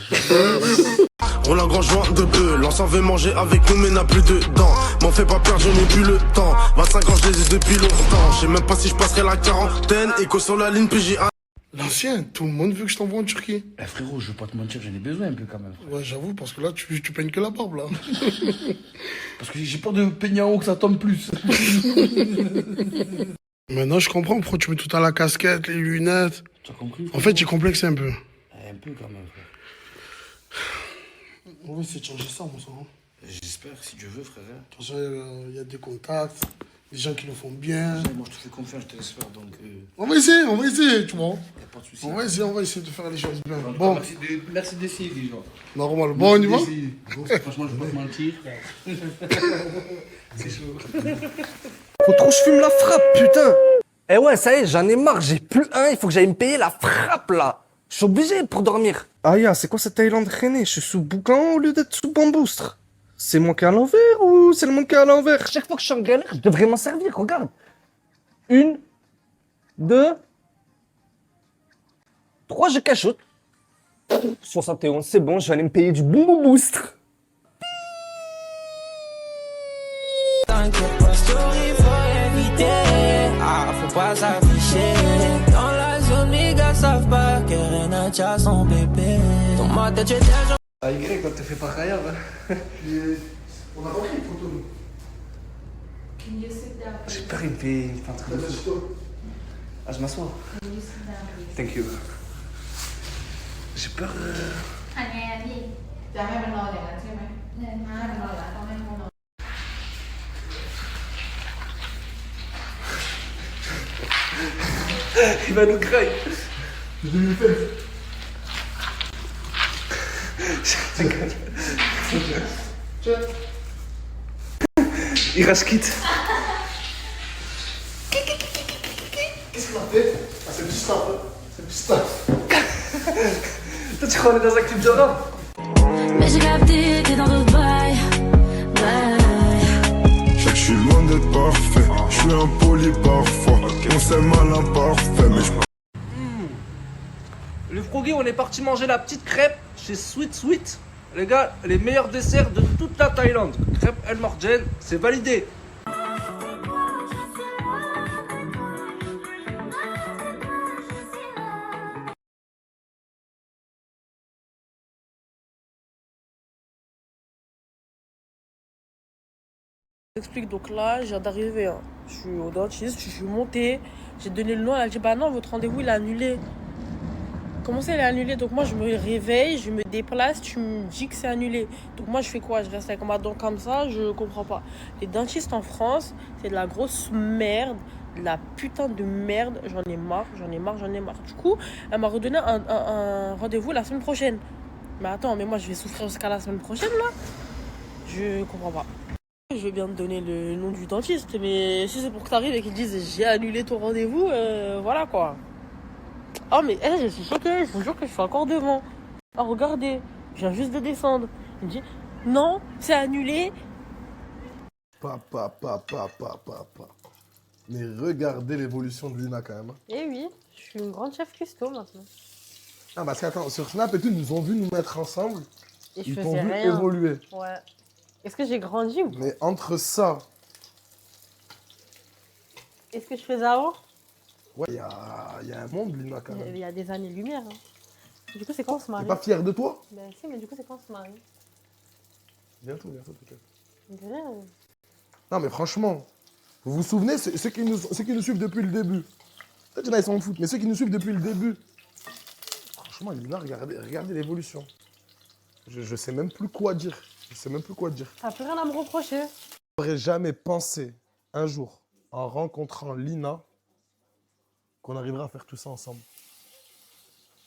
On a grand joint de peu, l'ancien veut manger avec nous mais n'a plus de dents. M'en fais pas perdre, je n'ai plus le temps. 25 ans, je les ai depuis longtemps. Je sais même pas si je passerai la quarantaine et que sur la ligne PGA. L'ancien, tout le monde veut que je t'envoie en Turquie. Eh frérot, je veux pas te mentir, j'en ai besoin un peu quand même. Frère. Ouais, j'avoue, parce que là, tu peignes que la barbe là. Parce que j'ai peur de peigner en haut que ça tombe plus. Maintenant, je comprends pourquoi tu mets tout à la casquette, les lunettes. Tu as compris? En fait, tu complexes un peu. Un peu quand même, frère. On va essayer de changer ça, mon sang. J'espère, si Dieu veut, frère. Attention, il y a des contacts, des gens qui le font bien. Moi, je te fais confiance, je te laisse faire, donc... On va essayer, tu vois. Y a pas de souci. On va essayer de faire les choses bien. Bon. Merci d'essayer, déjà. Normal. Bon, on y va? Franchement, je vais pas te mentir. C'est chaud. Faut trop que je fume la frappe, putain. Eh ouais, ça y est, j'en ai marre, j'ai plus un, il faut que j'aille me payer la frappe, là. Je suis obligé pour dormir. Ah, ya, c'est quoi cette Thaïlande traînée? Je suis sous boucan au lieu d'être sous bamboustre. C'est moi qui est à l'envers ou c'est le monde qui est à l'envers? Chaque fois que je suis en galère, je devrais m'en servir, regarde. 1, 2, 3, je cachoute. 71, c'est bon, je vais aller me payer du bon boostre. T'inquiète pas, story, faut éviter. Ah, faut pas s'afficher. Dans la zone, les gars savent pas que Renacha son bébé. Ton mode, tu es déjà. Ah, Y, quand tu fais pas ailleurs. On a pas pris une photo, nous. J'ai peur, il me fait un truc de fou. Ah, je m'assois. Thank you. J'ai peur. Il va nous craindre. Je vais lui faire. Il rage quitte. Qu'est-ce qu'il a fait? Ah, c'est du staff, hein. C'est du staff. Toi, tu crois qu'on est dans un clip de rap? Mais j'ai capté, t'es dans d'autres bails. Je suis loin d'être parfait, je suis impoli parfois. On s'aime à l'imparfait, mais je... Le Froggy, on est parti manger la petite crêpe chez Sweet Sweet. Les gars, les meilleurs desserts de toute la Thaïlande. Crêpe El Morjen, c'est validé. J'explique, donc là, je viens d'arriver. Hein. Je suis au dentiste, je suis montée, j'ai donné le nom, elle a dit bah non, votre rendez-vous il est annulé. Comment ça, il est annulé? Donc moi, je me réveille, je me déplace, tu me dis que c'est annulé. Donc moi, je fais quoi? Je reste avec ma dent comme ça? Je comprends pas. Les dentistes en France, c'est de la grosse merde, de la putain de merde. J'en ai marre. Du coup, elle m'a redonné un rendez-vous la semaine prochaine. Mais attends, mais moi, je vais souffrir jusqu'à la semaine prochaine, là? Je comprends pas. Je vais bien te donner le nom du dentiste, mais si c'est pour que t'arrives et qu'ils disent j'ai annulé ton rendez-vous, voilà quoi. Oh mais je suis choquée, je vous jure que je suis encore devant. Oh regardez, je viens juste de descendre. Il me dit non, c'est annulé. Papa. Mais regardez l'évolution de Lina quand même. Hein. Eh oui, je suis une grande chef cuistot maintenant. Ah parce qu'attends, sur Snap et tout, ils nous ont vu nous mettre ensemble. Et je ils faisais t'ont vu rien. évoluer. Ouais. Est-ce que j'ai grandi ou pas? Mais entre ça... Est-ce que je faisais avant? Ouais, il y a un monde, Lina, quand même. Il y a des années-lumière. Hein. Du coup, c'est quand on se marie? T'es pas fier de toi? Ben si, mais du coup, c'est quand on se marie? Bientôt peut-être. Bien. Non mais franchement, vous vous souvenez, ceux qui nous suivent depuis le début. Peut-être qu'il y en a, ils s'en foutent, mais ceux qui nous suivent depuis le début. Franchement, Lina, regardez l'évolution. Je sais même plus quoi dire. T'as plus rien à me reprocher. J'aurais jamais pensé un jour, en rencontrant Lina, qu'on arriverait à faire tout ça ensemble.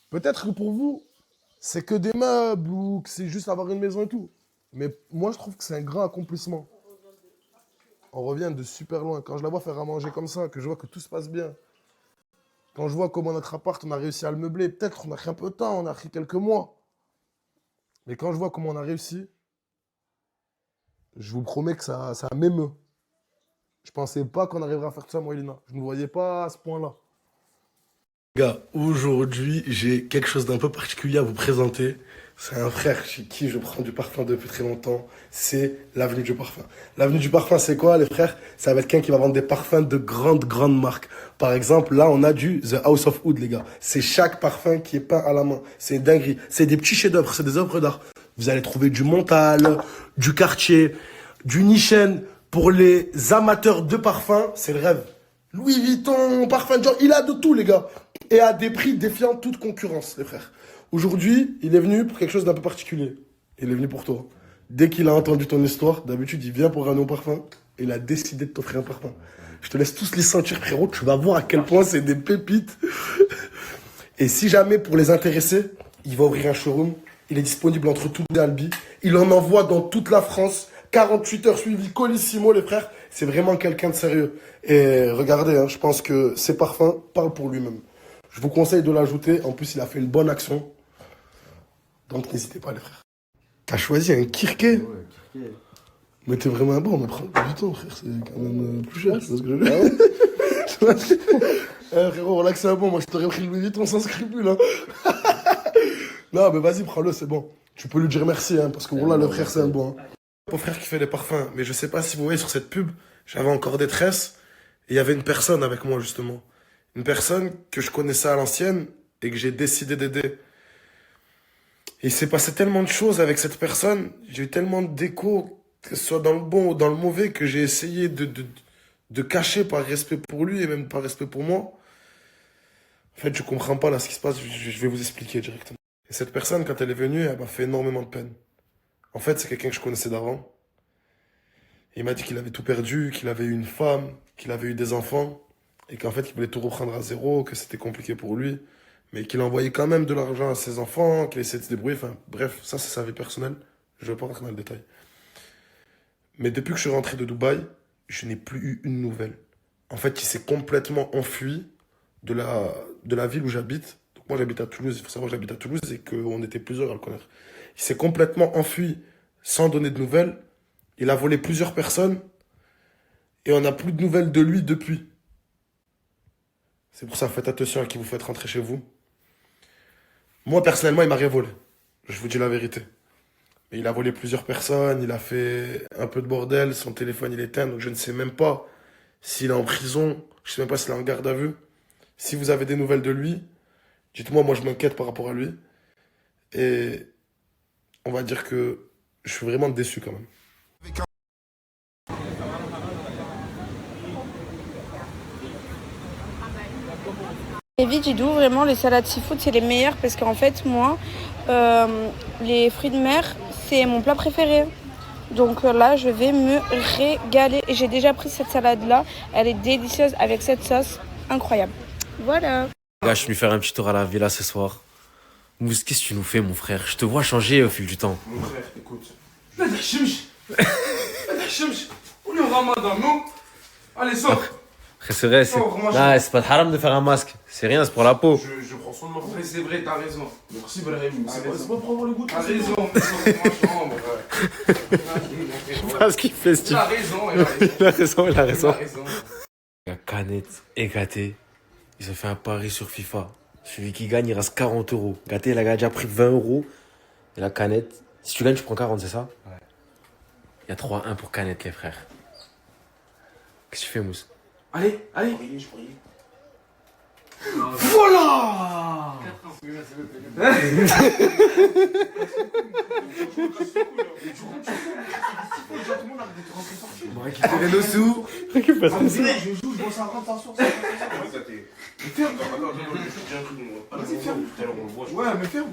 Peut-être que pour vous, c'est que des meubles ou que c'est juste avoir une maison et tout. Mais moi, je trouve que c'est un grand accomplissement. On revient de super loin. Quand je la vois faire à manger comme ça, que je vois que tout se passe bien. Quand je vois comment notre appart, on a réussi à le meubler, peut-être on a pris un peu de temps, on a pris quelques mois. Mais quand je vois comment on a réussi, je vous promets que ça m'émeut. Je pensais pas qu'on arriverait à faire tout ça, moi et Lina. Je ne voyais pas à ce point-là. Les gars, aujourd'hui, j'ai quelque chose d'un peu particulier à vous présenter. C'est un frère chez qui je prends du parfum depuis très longtemps. C'est l'Avenue du Parfum. L'Avenue du Parfum, c'est quoi, les frères? Ça va être quelqu'un qui va vendre des parfums de grandes marques. Par exemple, là, on a du The House of Oud, les gars. C'est chaque parfum qui est peint à la main. C'est une dinguerie. C'est des petits chefs-d'œuvre, c'est des œuvres d'art. Vous allez trouver du Montal, du Cartier, du Nichen. Pour les amateurs de parfums, c'est le rêve. Louis Vuitton, parfum de genre, il a de tout, les gars. Et à des prix défiant toute concurrence, les frères. Aujourd'hui, il est venu pour quelque chose d'un peu particulier. Il est venu pour toi. Dès qu'il a entendu ton histoire, d'habitude, il vient pour un nom parfum. il a décidé de t'offrir un parfum. Je te laisse tous les sentir, frérot. Tu vas voir à quel point c'est des pépites. Et si jamais, pour les intéresser, il va ouvrir un showroom. Il est disponible entre toutes les Albi. Il en envoie dans toute la France. 48 heures suivies, Colissimo, les frères. C'est vraiment quelqu'un de sérieux. Et regardez, hein, je pense que ces parfums parlent pour lui-même. Je vous conseille de l'ajouter. En plus, il a fait une bonne action. Donc, n'hésitez pas, les frères. T'as choisi un Kirké. Mais t'es vraiment bon, mais prends du temps, frère. C'est quand même plus cher. C'est ce que je veux dire. Frérot, relax, c'est bon. Moi, je t'aurais pris le Louis Vuitton sans scrupule. Hein. Non, mais vas-y, prends-le, c'est bon. Tu peux lui dire merci, hein, parce que voilà, le frère, c'est un bon. Hein. Mon frère qui fait les parfums, mais je sais pas si vous voyez sur cette pub, j'avais encore des tresses, et il y avait une personne avec moi, justement. Une personne que je connaissais à l'ancienne, et que j'ai décidé d'aider. Et il s'est passé tellement de choses avec cette personne, j'ai eu tellement d'échos, que ce soit dans le bon ou dans le mauvais, que j'ai essayé de cacher par respect pour lui, et même par respect pour moi. En fait, je comprends pas là ce qui se passe, je vais vous expliquer directement. Et cette personne, quand elle est venue, elle m'a fait énormément de peine. En fait, c'est quelqu'un que je connaissais d'avant. Il m'a dit qu'il avait tout perdu, qu'il avait eu une femme, qu'il avait eu des enfants, et qu'en fait, il voulait tout reprendre à zéro, que c'était compliqué pour lui, mais qu'il envoyait quand même de l'argent à ses enfants, qu'il essayait de se débrouiller. Enfin, bref, ça, c'est sa vie personnelle. Je ne vais pas rentrer dans le détail. Mais depuis que je suis rentré de Dubaï, je n'ai plus eu une nouvelle. En fait, il s'est complètement enfui de la ville où j'habite. Donc moi, j'habite à Toulouse. Il faut savoir que j'habite à Toulouse et qu'on était plusieurs à le connaître. Il s'est complètement enfui sans donner de nouvelles. Il a volé plusieurs personnes et on n'a plus de nouvelles de lui depuis. C'est pour ça, faites attention à qui vous faites rentrer chez vous. Moi, personnellement, il m'a rien volé. Je vous dis la vérité. Mais il a volé plusieurs personnes, il a fait un peu de bordel, son téléphone il est éteint, donc je ne sais même pas s'il est en prison, je ne sais même pas s'il est en garde à vue. Si vous avez des nouvelles de lui, dites-moi, moi je m'inquiète par rapport à lui. Et on va dire que je suis vraiment déçu quand même. Les Vigidou, vraiment, les salades seafood, c'est les meilleures parce qu'en fait, moi, les fruits de mer, c'est mon plat préféré. Donc là, je vais me régaler. Et j'ai déjà pris cette salade-là. Elle est délicieuse avec cette sauce incroyable. Voilà. Gars, je suis venu faire un petit tour à la villa ce soir. Mousse, qu'est-ce que tu nous fais, mon frère? Je te vois changer au fil du temps. Mon frère, écoute. On est au ramadan, non? Allez, sors. C'est vrai, c'est pas de haram de faire un masque. C'est rien, c'est pour la peau. Je prends soin de ma frère. C'est vrai, t'as raison. Merci, Brahim. C'est pas pour avoir le goût. T'as raison, mais c'est pour ma chambre. Je sais pas ce qu'il fait, Steve. Il a raison. La canette et Gâté, ils ont fait un pari sur FIFA. Celui qui gagne, il reste 40 €. Gâté, il a déjà pris 20 €. Et la canette, si tu gagnes, tu prends 40, c'est ça? Ouais. Il y a 3-1 pour canette, les frères. Qu'est-ce que tu fais, Mousse? Allez. Voilà. On va récupérer nos sous. Récupère nos sous. Je joue, je bosse à 30 ans sur ça. Ferme. Ouais, mais ferme.